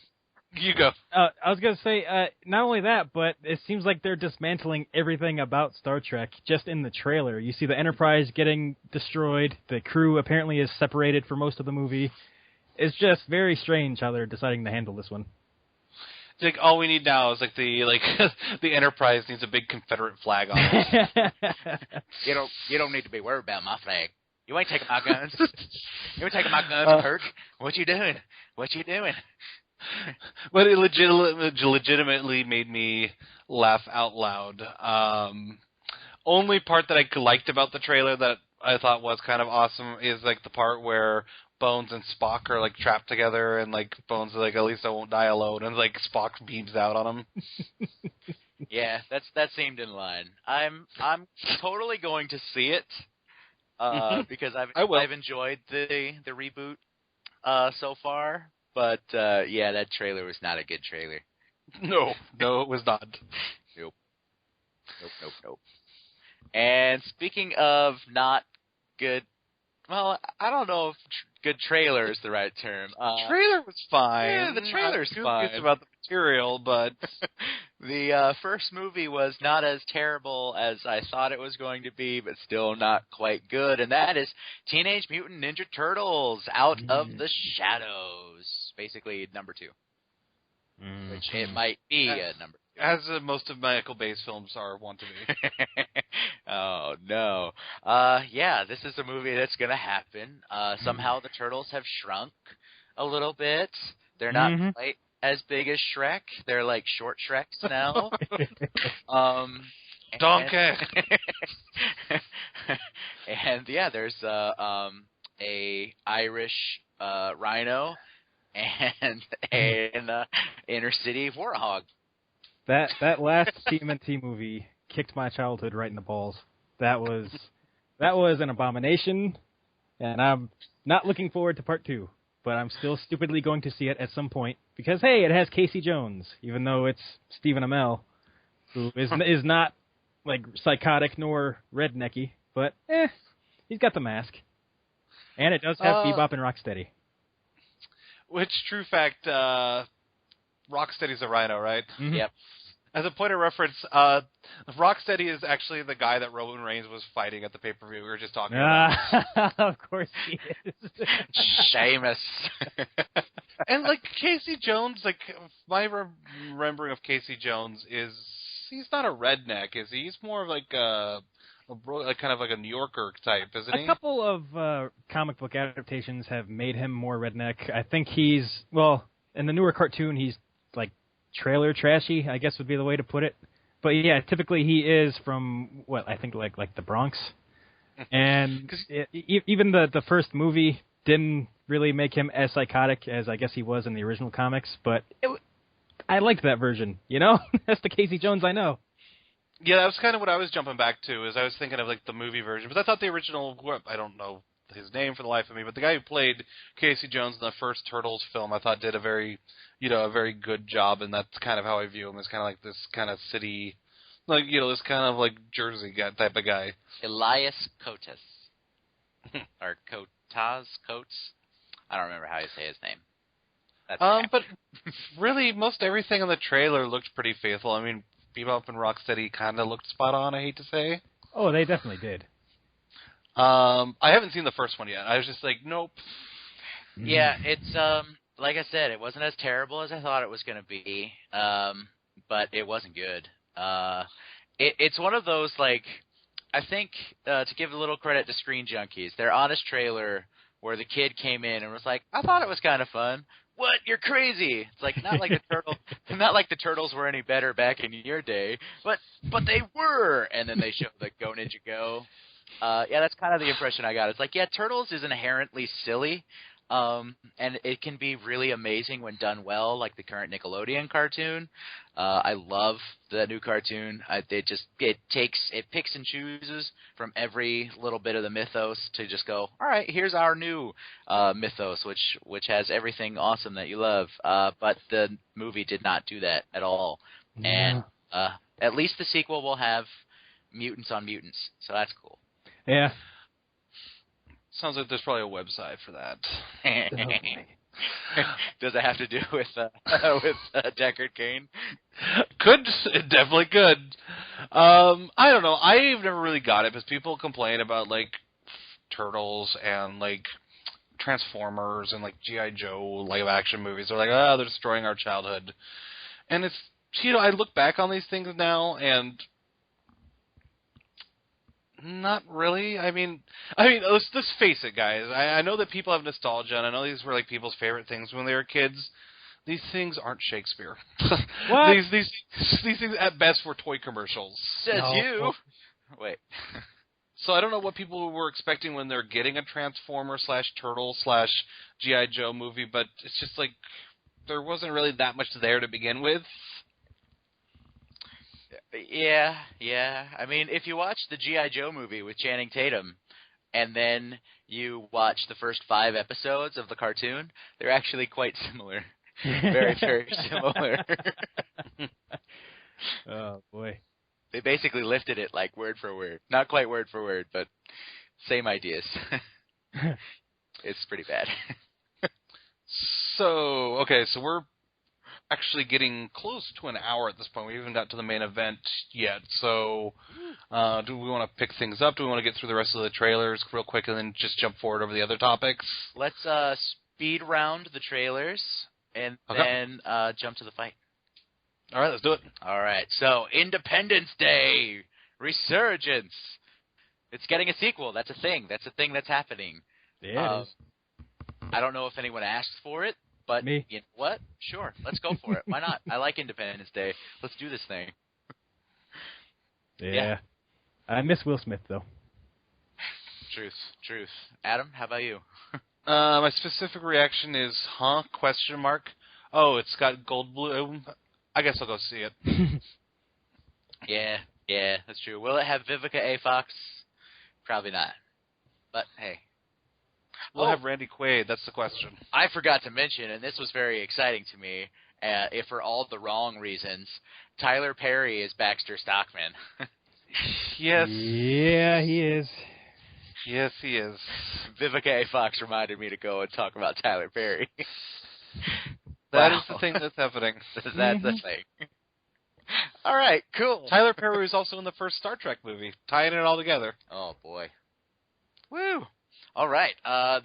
You go. I was going to say, not only that, but it seems like they're dismantling everything about Star Trek just in the trailer. You see the Enterprise getting destroyed. The crew apparently is separated for most of the movie. It's just very strange how they're deciding to handle this one. It's like, all we need now is, like, the Enterprise needs a big Confederate flag on it. You don't need to be worried about my flag. You ain't taking my guns. You ain't taking my guns, Kirk. What you doing? But it legitimately made me laugh out loud. Only part that I liked about the trailer that I thought was kind of awesome is, like, the part where Bones and Spock are, like, trapped together, and, like, Bones is like, at least I won't die alone, and, like, Spock beams out on him. Yeah, that seemed in line. I'm totally going to see it because I've enjoyed the reboot so far. But yeah, that trailer was not a good trailer. No, it was not. Nope. And speaking of not good, well, I don't know if good trailer is the right term. Trailer was fine. Yeah, the trailer's fine. It's about the material, but the first movie was not as terrible as I thought it was going to be, but still not quite good. And that is Teenage Mutant Ninja Turtles: Out of the Shadows. Basically, number 2. Which it might be a number 2. As most of Michael Bay's films want to be. Oh, no. Yeah, this is a movie that's going to happen. Somehow the turtles have shrunk a little bit. They're not quite as big as Shrek. They're like short Shreks now. Donkey! And yeah, there's a Irish rhino and an inner city warthog. That last TMNT movie kicked my childhood right in the balls. That was an abomination, and I'm not looking forward to part 2. But I'm still stupidly going to see it at some point because hey, it has Casey Jones, even though it's Stephen Amell, who is not like psychotic nor rednecky, but he's got the mask, and it does have Bebop and Rocksteady. Which, true fact, Rocksteady's a rhino, right? Mm-hmm. Yep. As a point of reference, Rocksteady is actually the guy that Roman Reigns was fighting at the pay-per-view we were just talking about. Of course he is. Seamus. And, like, Casey Jones, like, my remembering of Casey Jones is he's not a redneck, is he? He's more of like kind of like a New Yorker type, isn't he? A couple of comic book adaptations have made him more redneck. I think in the newer cartoon, he's like trailer trashy, I guess would be the way to put it. But yeah, typically he is from I think like the Bronx. And even the first movie didn't really make him as psychotic as I guess he was in the original comics, but I liked that version, you know? That's the Casey Jones I know. Yeah, that was kind of what I was jumping back to, is I was thinking of like the movie version. But I thought the original, I don't know his name for the life of me, but the guy who played Casey Jones in the first Turtles film, I thought did a very good job, and that's kind of how I view him, as kind of like this kind of city, like, this kind of like Jersey guy, type of guy. Elias Coates. Or Coates? I don't remember how you say his name. But really, most everything in the trailer looked pretty faithful. I mean, Bebop and Rocksteady kind of looked spot on, I hate to say. Oh, they definitely did. I haven't seen the first one yet. I was just like, nope. Yeah, it's, like I said, it wasn't as terrible as I thought it was going to be, but it wasn't good. It's one of those, like, I think, to give a little credit to Screen Junkies, their honest trailer where the kid came in and was like, I thought it was kind of fun. What? You're crazy. It's like not like the turtles were any better back in your day, but they were. And then they showed the Go Ninja Go. Yeah, that's kind of the impression I got. It's like, yeah, Turtles is inherently silly, and it can be really amazing when done well, like the current Nickelodeon cartoon. I love the new cartoon. It picks and chooses from every little bit of the mythos to just go, all right, here's our new mythos, which has everything awesome that you love. But the movie did not do that at all. Yeah. And at least the sequel will have mutants on mutants, so that's cool. Yeah. Sounds like there's probably a website for that. Does it have to do with Deckard Cain? It definitely could. I don't know. I've never really got it because people complain about like Turtles and like Transformers and like G.I. Joe live action movies. They're like, they're destroying our childhood. And it's, I look back on these things now and not really. I mean, let's face it, guys. I know that people have nostalgia, and I know these were like people's favorite things when they were kids. These things aren't Shakespeare. What? these things at best were toy commercials. Says you. Wait. So I don't know what people were expecting when they're getting a Transformer/Turtle/G.I. Joe movie, but it's just like there wasn't really that much there to begin with. Yeah. I mean, if you watch the G.I. Joe movie with Channing Tatum, and then you watch the first 5 episodes of the cartoon, they're actually quite similar. Very, very similar. Oh, boy. They basically lifted it like word for word. Not quite word for word, but same ideas. It's pretty bad. So we're actually getting close to an hour at this point. We haven't got to the main event yet. So do we want to pick things up? Do we want to get through the rest of the trailers real quick and then just jump forward over the other topics? Let's speed round the trailers and then jump to the fight. All right, let's do it. All right, so Independence Day Resurgence. It's getting a sequel. That's a thing. That's a thing that's happening. Yeah, it is. I don't know if anyone asked for it, but Me. You know what? Sure, let's go for it. Why not? I like Independence Day. Let's do this thing. Yeah. I miss Will Smith, though. Truth. Adam, how about you? My specific reaction is, huh? ? Oh, it's got Goldblum. I guess I'll go see it. Yeah, that's true. Will it have Vivica A. Fox? Probably not. But, hey. We'll have Randy Quaid. That's the question. I forgot to mention, and this was very exciting to me, if for all the wrong reasons, Tyler Perry is Baxter Stockman. Yes. Yeah, he is. Yes, he is. Vivica A. Fox reminded me to go and talk about Tyler Perry. That is the thing that's happening. That's the thing. All right, cool. Tyler Perry was also in the first Star Trek movie, tying it all together. Oh, boy. Woo. All right.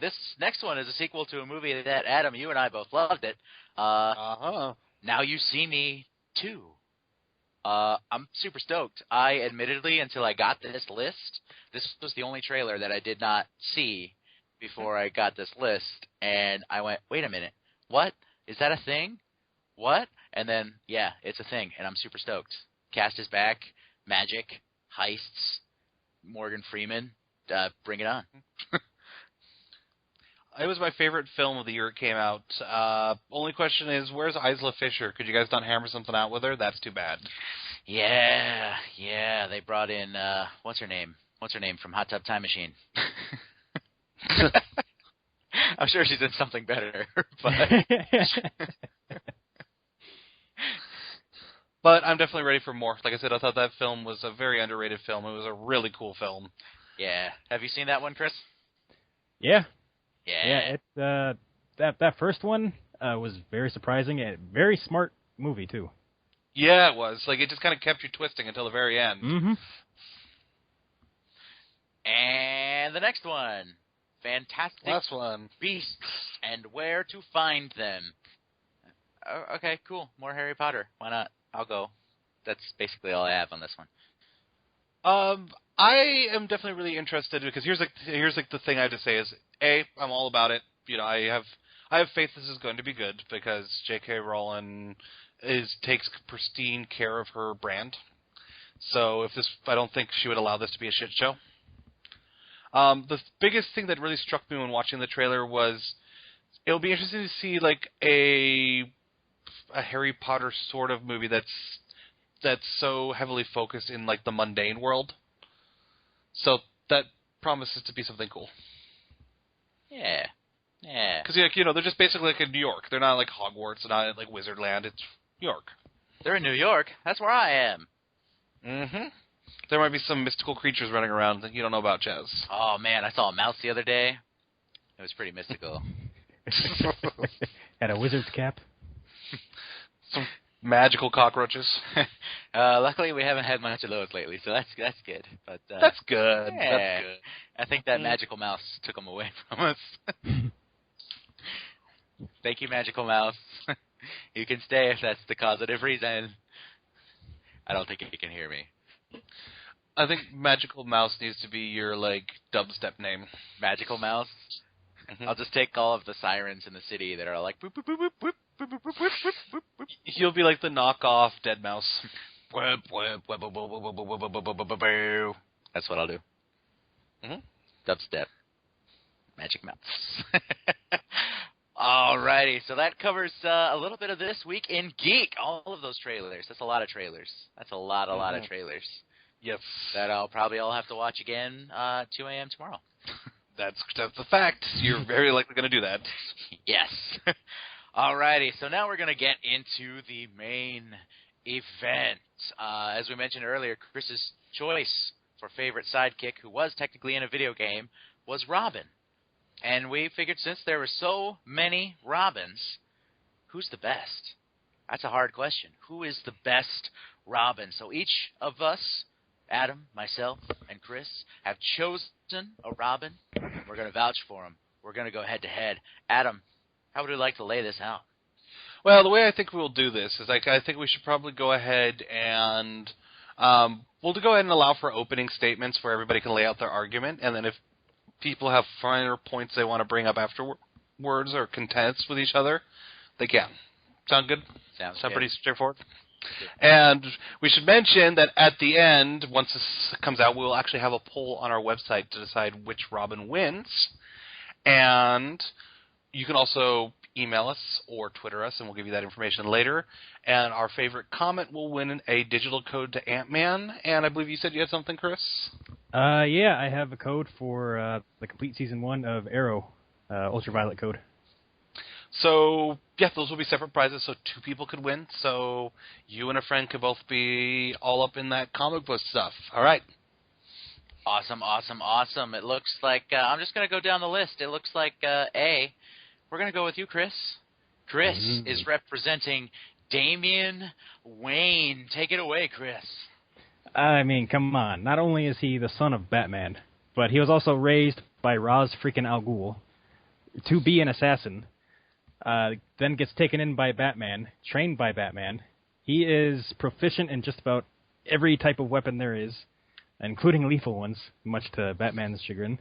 This next one is a sequel to a movie that, Adam, you and I both loved it. Now You See Me 2. I'm super stoked. I admittedly, until I got this list, this was the only trailer that I did not see before I got this list, and I went, wait a minute, what? Is that a thing? What? And then, yeah, it's a thing, and I'm super stoked. Cast is back, magic, heists, Morgan Freeman, bring it on. It was my favorite film of the year it came out. Only question is, where's Isla Fisher? Could you guys not hammer something out with her? That's too bad. Yeah, they brought in, what's her name? What's her name from Hot Tub Time Machine? I'm sure she's in something better, but... But I'm definitely ready for more. Like I said, I thought that film was a very underrated film. It was a really cool film. Yeah. Have you seen that one, Chris? Yeah. Yeah. It's that first one was very surprising and very smart movie too. Yeah, it was. Like it just kind of kept you twisting until the very end. Mm-hmm. And the next one, Fantastic Last one. Beasts and Where to Find Them. Oh, okay, cool. More Harry Potter. Why not? I'll go. That's basically all I have on this one. I am definitely really interested because here's the thing I have to say is I'm all about it. You know, I have faith this is going to be good because J.K. Rowling takes pristine care of her brand. So I don't think she would allow this to be a shit show. The biggest thing that really struck me when watching the trailer was it'll be interesting to see like a Harry Potter sort of movie that's so heavily focused in like the mundane world. So that promises to be something cool. Yeah. Because they're just basically like in New York. They're not like Hogwarts. They're not like Wizardland. It's New York. They're in New York. That's where I am. Mm-hmm. There might be some mystical creatures running around that you don't know about, Chaz. Oh man, I saw a mouse the other day. It was pretty mystical. Had a wizard's cap. Some magical cockroaches. Luckily, we haven't had much of those lately, so that's good. But that's good. Yeah, that's good. I think that magical mouse took them away from us. Thank you, magical mouse. You can stay if that's the causative reason. I don't think he can hear me. I think Magical Mouse needs to be your like dubstep name. Magical Mouse. Mm-hmm. I'll just take all of the sirens in the city that are like boop boop boop boop boop boop boop boop boop boop. He'll be like the knockoff Dead Mouse. That's what I'll do. Mm-hmm. Dubstep. Magic Mouse. All right. righty. So that covers a little bit of this week in Geek. All of those trailers. That's a lot of trailers. That's a lot of trailers. Yes. That I'll probably all have to watch again 2 a.m. tomorrow. That's the fact. You're very likely going to do that. Yes. All righty. So now we're going to get into the main event. As we mentioned earlier, Chris's choice for favorite sidekick, who was technically in a video game, was Robin. And we figured since there were so many Robins, who's the best? That's a hard question. Who is the best Robin? So each of us, Adam, myself, and Chris, have chosen a Robin. We're going to vouch for him. We're going to go head-to-head. Adam, how would you like to lay this out? Well, the way I think we'll do this is I think we should probably go ahead and we'll go ahead and allow for opening statements where everybody can lay out their argument, and then if people have finer points they want to bring up afterwards or contest with each other, they can. Sound good? Sound pretty straightforward? And we should mention that at the end, once this comes out, we'll actually have a poll on our website to decide which Robin wins. And you can also email us or Twitter us, and we'll give you that information later. And our favorite comment will win a digital code to Antman. And I believe you said you had something, Chris? Yeah, I have a code for the complete Season 1 of Arrow, Ultraviolet code. So, yeah, those will be separate prizes, so 2 people could win. So you and a friend could both be all up in that comic book stuff. All right. Awesome. It looks like, I'm just going to go down the list. It looks like, we're going to go with you, Chris. Chris is representing Damian Wayne. Take it away, Chris. I mean, come on. Not only is he the son of Batman, but he was also raised by Ra's freaking Al Ghul to be an assassin. Then gets taken in by Batman, trained by Batman. He is proficient in just about every type of weapon there is, including lethal ones, much to Batman's chagrin.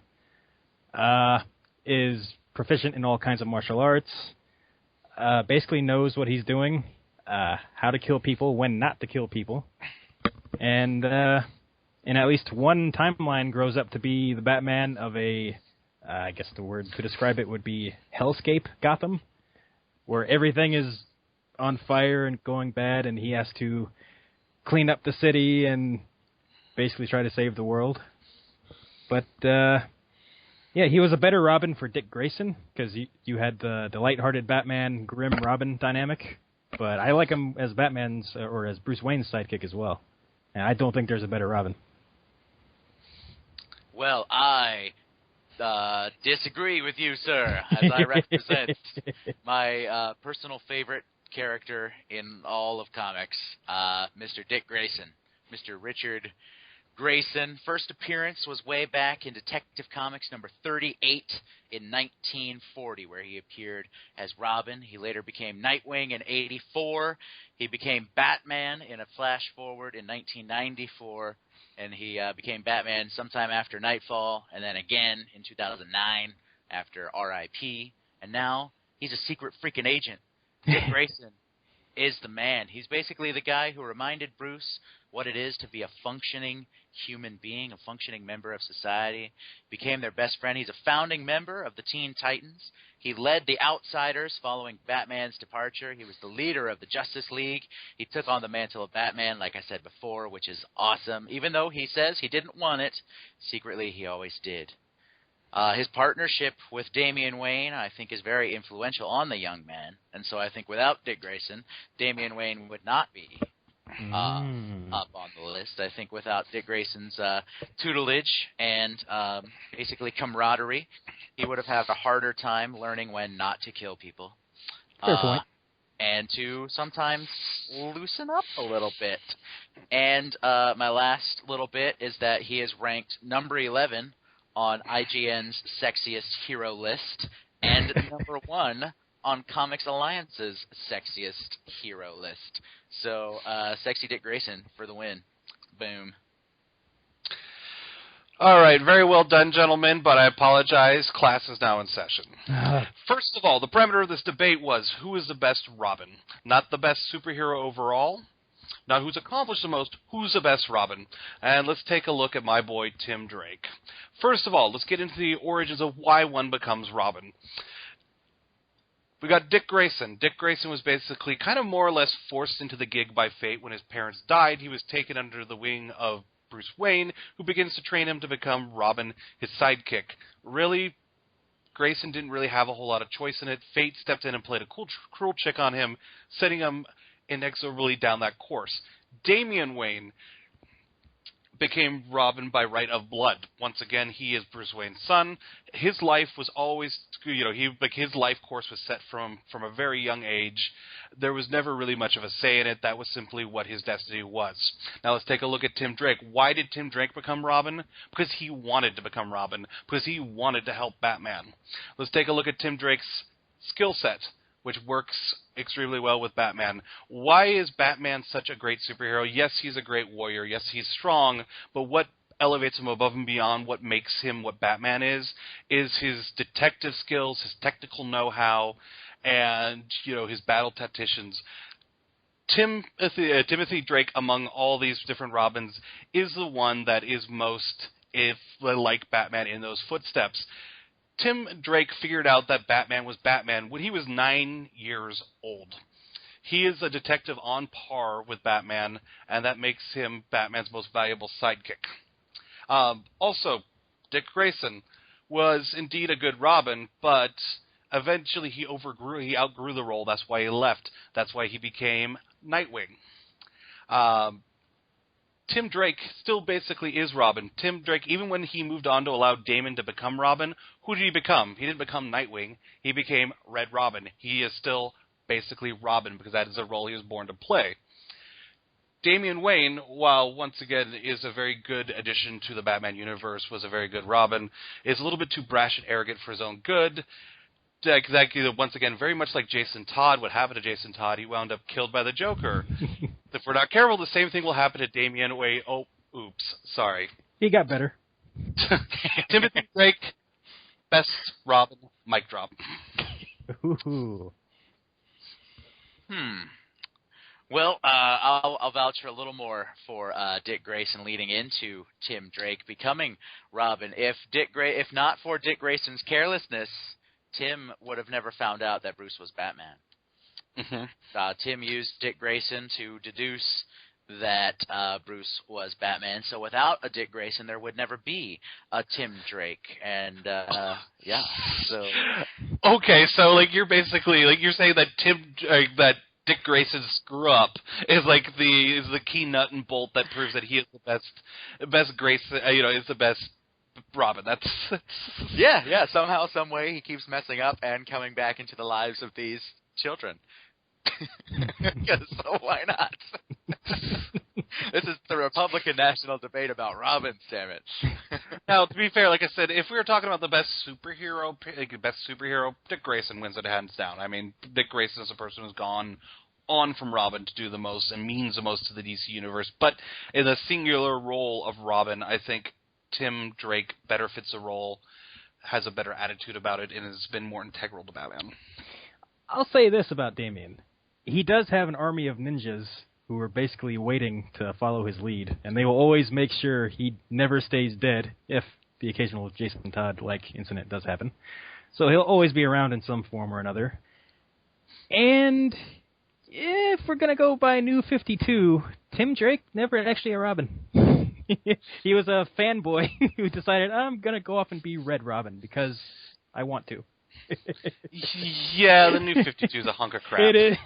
Is proficient in all kinds of martial arts. Basically knows what he's doing, how to kill people, when not to kill people. And in at least one timeline grows up to be the Batman of a, I guess the word to describe it would be hellscape Gotham, where everything is on fire and going bad, and he has to clean up the city and basically try to save the world. But, yeah, he was a better Robin for Dick Grayson, because you had the lighthearted Batman, grim Robin dynamic. But I like him as Batman's, or as Bruce Wayne's sidekick as well. And I don't think there's a better Robin. Well, I disagree with you, sir, as I represent my personal favorite character in all of comics, Mr. Dick Grayson, Mr. Richard Grayson. First appearance was way back in Detective Comics number 38 in 1940, where he appeared as Robin. He later became Nightwing in 1984. He became Batman in a flash forward in 1994. And he became Batman sometime after Nightfall, and then again in 2009 after R.I.P. And now he's a secret freaking agent. Dick Grayson is the man. He's basically the guy who reminded Bruce what it is to be a functioning human being, a functioning member of society. Became their best friend. He's a founding member of the Teen Titans. He led the Outsiders following Batman's departure. He was the leader of the Justice League. He took on the mantle of Batman, like I said before, which is awesome. Even though he says he didn't want it, secretly he always did. His partnership with Damian Wayne, I think, is very influential on the young man. And so I think without Dick Grayson, Damian Wayne would not be up on the list. I think without Dick Grayson's tutelage and basically camaraderie, he would have had a harder time learning when not to kill people. Fair point. And to sometimes loosen up a little bit. And my last little bit is that he is ranked number 11 on IGN's Sexiest Hero list and number 1 on Comics Alliance's Sexiest Hero list. So, Sexy Dick Grayson for the win. Boom. All right, very well done, gentlemen, but I apologize. Class is now in session. First of all, the parameter of this debate was who is the best Robin, not the best superhero overall, not who's accomplished the most, who's the best Robin. And let's take a look at my boy Tim Drake. First of all, let's get into the origins of why one becomes Robin. We got Dick Grayson. Dick Grayson was basically kind of more or less forced into the gig by fate. When his parents died, he was taken under the wing of Bruce Wayne, who begins to train him to become Robin, his sidekick. Really, Grayson didn't really have a whole lot of choice in it. Fate stepped in and played a cruel trick on him, setting him inexorably down that course. Damian Wayne became Robin by right of blood. Once again, he is Bruce Wayne's son. His life was always, his life course was set from a very young age. There was never really much of a say in it. That was simply what his destiny was. Now let's take a look at Tim Drake. Why did Tim Drake become Robin? Because he wanted to become Robin. Because he wanted to help Batman. Let's take a look at Tim Drake's skill set, which works extremely well with Batman. Why is Batman such a great superhero? Yes, he's a great warrior. Yes, he's strong. But what elevates him above and beyond what makes him what Batman is his detective skills, his technical know-how, and, his battle tacticians. Timothy Drake, among all these different Robins, is the one that is most like Batman in those footsteps. Tim Drake figured out that Batman was Batman when he was 9 years old. He is a detective on par with Batman, and that makes him Batman's most valuable sidekick. Also, Dick Grayson was indeed a good Robin, but eventually he outgrew the role. That's why he left. That's why he became Nightwing. Tim Drake still basically is Robin. Tim Drake, even when he moved on to allow Damon to become Robin, who did he become? He didn't become Nightwing. He became Red Robin. He is still basically Robin because that is a role he was born to play. Damian Wayne, while once again is a very good addition to the Batman universe, was a very good Robin, is a little bit too brash and arrogant for his own good. Once again, very much like Jason Todd. What happened to Jason Todd? He wound up killed by the Joker. If we're not careful, the same thing will happen to Damian Wayne. Oh, oops, sorry. He got better. Timothy Drake, best Robin, mic drop. Ooh. Well, I'll vouch for a little more for Dick Grayson leading into Tim Drake becoming Robin. If not for Dick Grayson's carelessness, Tim would have never found out that Bruce was Batman. Mm-hmm. Tim used Dick Grayson to deduce that Bruce was Batman. So without a Dick Grayson, there would never be a Tim Drake. And yeah, so okay, so you're basically you're saying that that Dick Grayson's screw up is the key nut and bolt that proves that he is the best Grayson. Is the best Robin. That's yeah. Somehow, some way, he keeps messing up and coming back into the lives of these children. So why not? This is the Republican national debate about Robins, damn it. Now, to be fair, like I said, if we were talking about the best superhero, Dick Grayson wins it hands down. I mean, Dick Grayson is a person who's gone on from Robin to do the most and means the most to the DC universe. But in the singular role of Robin, I think Tim Drake better fits the role, has a better attitude about it, and has been more integral to Batman. I'll say this about Damian. He does have an army of ninjas who are basically waiting to follow his lead, and they will always make sure he never stays dead if the occasional Jason Todd-like incident does happen. So he'll always be around in some form or another. And if we're going to go by New 52, Tim Drake never actually a Robin. He was a fanboy who decided, I'm going to go off and be Red Robin because I want to. Yeah, the New 52 is a hunk of crap. It is.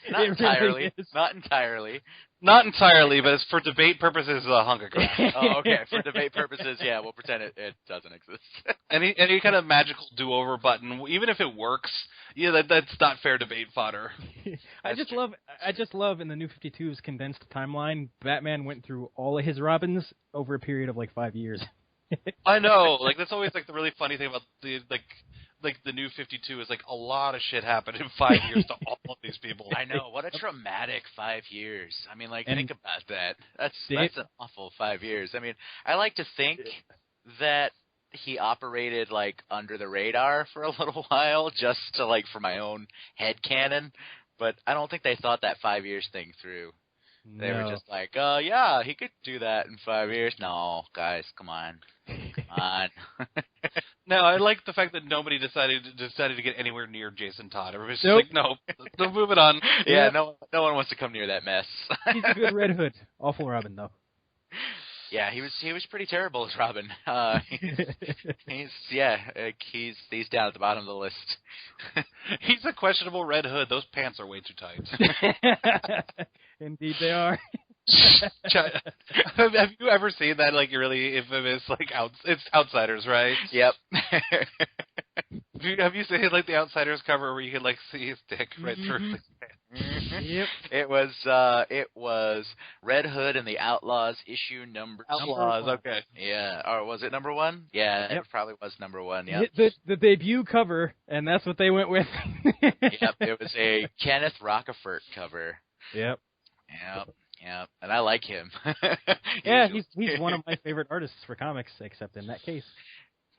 Not entirely. Really is. Not entirely. Not entirely, but it's for debate purposes, it's a hunk of crap. Oh, okay. For debate purposes, yeah, we'll pretend it doesn't exist. Any kind of magical do-over button, even if it works, yeah, that's not fair debate fodder. I just love in the New 52's condensed timeline, Batman went through all of his Robins over a period of 5 years. I know, that's always the really funny thing about the the New 52 is a lot of shit happened in 5 years to all of these people. I know, what a traumatic 5 years. I mean, think about that. That's an awful 5 years. I mean, I like to think that he operated under the radar for a little while, just to for my own headcanon, but I don't think they thought that 5 years thing through. They were just like, yeah, he could do that in 5 years. No, guys, come on. Come on. No, I like the fact that nobody decided to get anywhere near Jason Todd. Everybody's just like, no, move it on. Yeah, no one wants to come near that mess. He's a good Red Hood. Awful Robin, though. Yeah, he was pretty terrible as Robin. He's down at the bottom of the list. He's a questionable Red Hood. Those pants are way too tight. Indeed, they are. Have you ever seen that like really infamous it's Outsiders, right? Yep. Have you seen like the Outsiders cover where you can like see his dick right through his pants? Yep. It was Red Hood and the Outlaws issue number. Outlaws, okay. Yeah, or was it number 1? Yeah, Yep. It probably was number 1. Yeah. The debut cover, and that's what they went with. Yep, it was a Kenneth Rockefort cover. Yep. Yep, and I like him. Yeah, he's one of my favorite artists for comics, except in that case.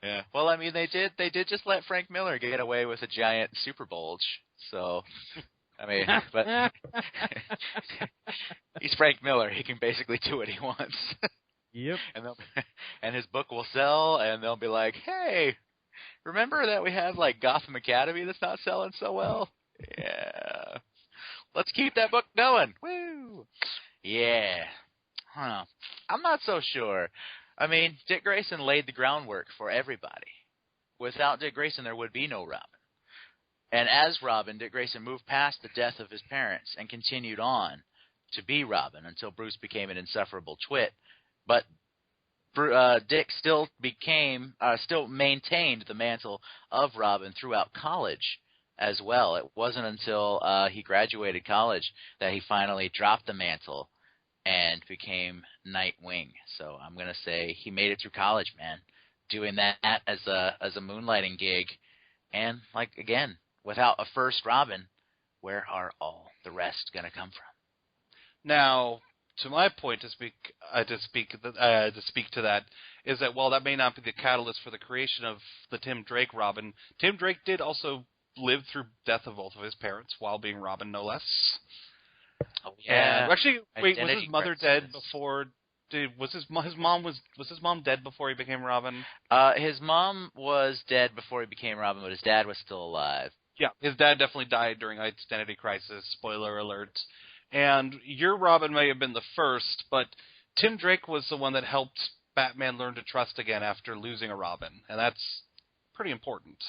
Yeah. Well, I mean, they did just let Frank Miller get away with a giant super bulge. So, I mean, but he's Frank Miller. He can basically do what he wants. Yep. And his book will sell, and they'll be like, "Hey, remember that we have like Gotham Academy that's not selling so well? Yeah, let's keep that book going. Woo! Yeah. Huh. I'm not so sure. I mean, Dick Grayson laid the groundwork for everybody. Without Dick Grayson, there would be no Robin. And as Robin, Dick Grayson moved past the death of his parents and continued on to be Robin until Bruce became an insufferable twit. But Dick still maintained the mantle of Robin throughout college as well. It wasn't until he graduated college that he finally dropped the mantle and became Nightwing. So I'm going to say he made it through college, man, doing that as a moonlighting gig. And, like, again, without a first Robin, where are all the rest going to come from? Now, to my point, to speak to that, is that while that may not be the catalyst for the creation of the Tim Drake Robin, Tim Drake did also live through death of both of his parents while being Robin, no less. Oh yeah. And, actually, wait, Identity was his mother crisis. dead before? Was his mom dead before he became Robin? His mom was dead before he became Robin, but his dad was still alive. Yeah, his dad definitely died during Identity Crisis. Spoiler alert. And your Robin may have been the first, but Tim Drake was the one that helped Batman learn to trust again after losing a Robin, and that's pretty important.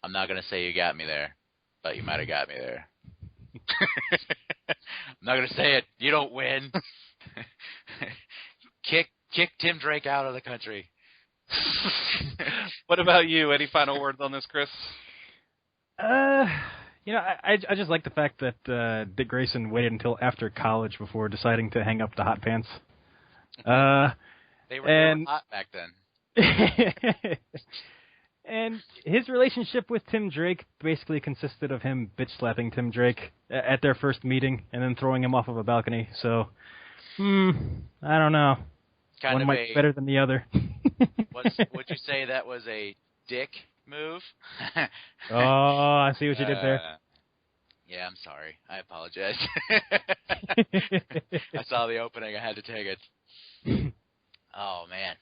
I'm not going to say you got me there, but you might have got me there. I'm not going to say it. You don't win. Kick Tim Drake out of the country. What about you? Any final words on this, Chris? I just like the fact that Dick Grayson waited until after college before deciding to hang up the hot pants. They were hot back then. And his relationship with Tim Drake basically consisted of him bitch-slapping Tim Drake at their first meeting and then throwing him off of a balcony. So, I don't know. One might be better than the other. Would you say that was a dick move? Oh, I see what you did there. Yeah, I'm sorry. I apologize. I saw the opening. I had to take it. Oh, man.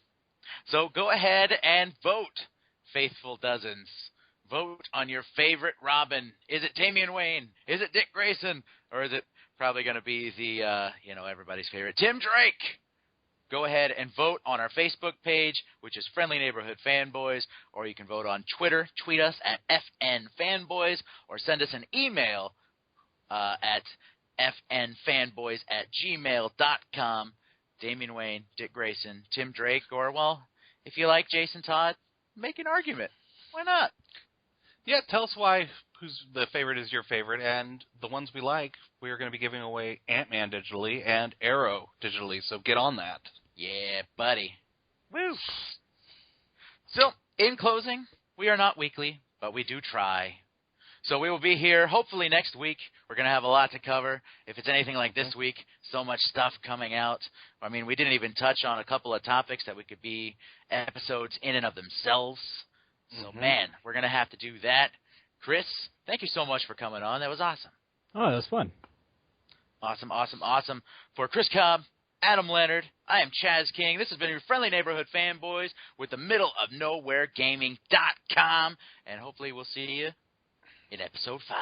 So go ahead and vote, faithful dozens. Vote on your favorite Robin. Is it Damian Wayne? Is it Dick Grayson? Or is it probably going to be the, everybody's favorite, Tim Drake? Go ahead and vote on our Facebook page, which is Friendly Neighborhood Fanboys, or you can vote on Twitter. Tweet us at FNFanboys, or send us an email at fnfanboys@gmail.com. Damian Wayne, Dick Grayson, Tim Drake, or, well, if you like Jason Todd, make an argument. Why not? Yeah, tell us why whose the favorite is your favorite, and the ones we like, we're going to be giving away Antman digitally and Arrow digitally, so get on that. Yeah, buddy. Woo! So, in closing, we are not weekly, but we do try. So we will be here hopefully next week. We're going to have a lot to cover. If it's anything like this week, so much stuff coming out. I mean, we didn't even touch on a couple of topics that we could be episodes in and of themselves. So, man, we're going to have to do that. Chris, thank you so much for coming on. That was awesome. Oh, that was fun. Awesome, awesome, awesome. For Chris Cobb, Adam Leonard, I am Chaz King. This has been your friendly neighborhood fanboys with the Middle of Nowhere Gaming.com, and hopefully we'll see you in episode 5.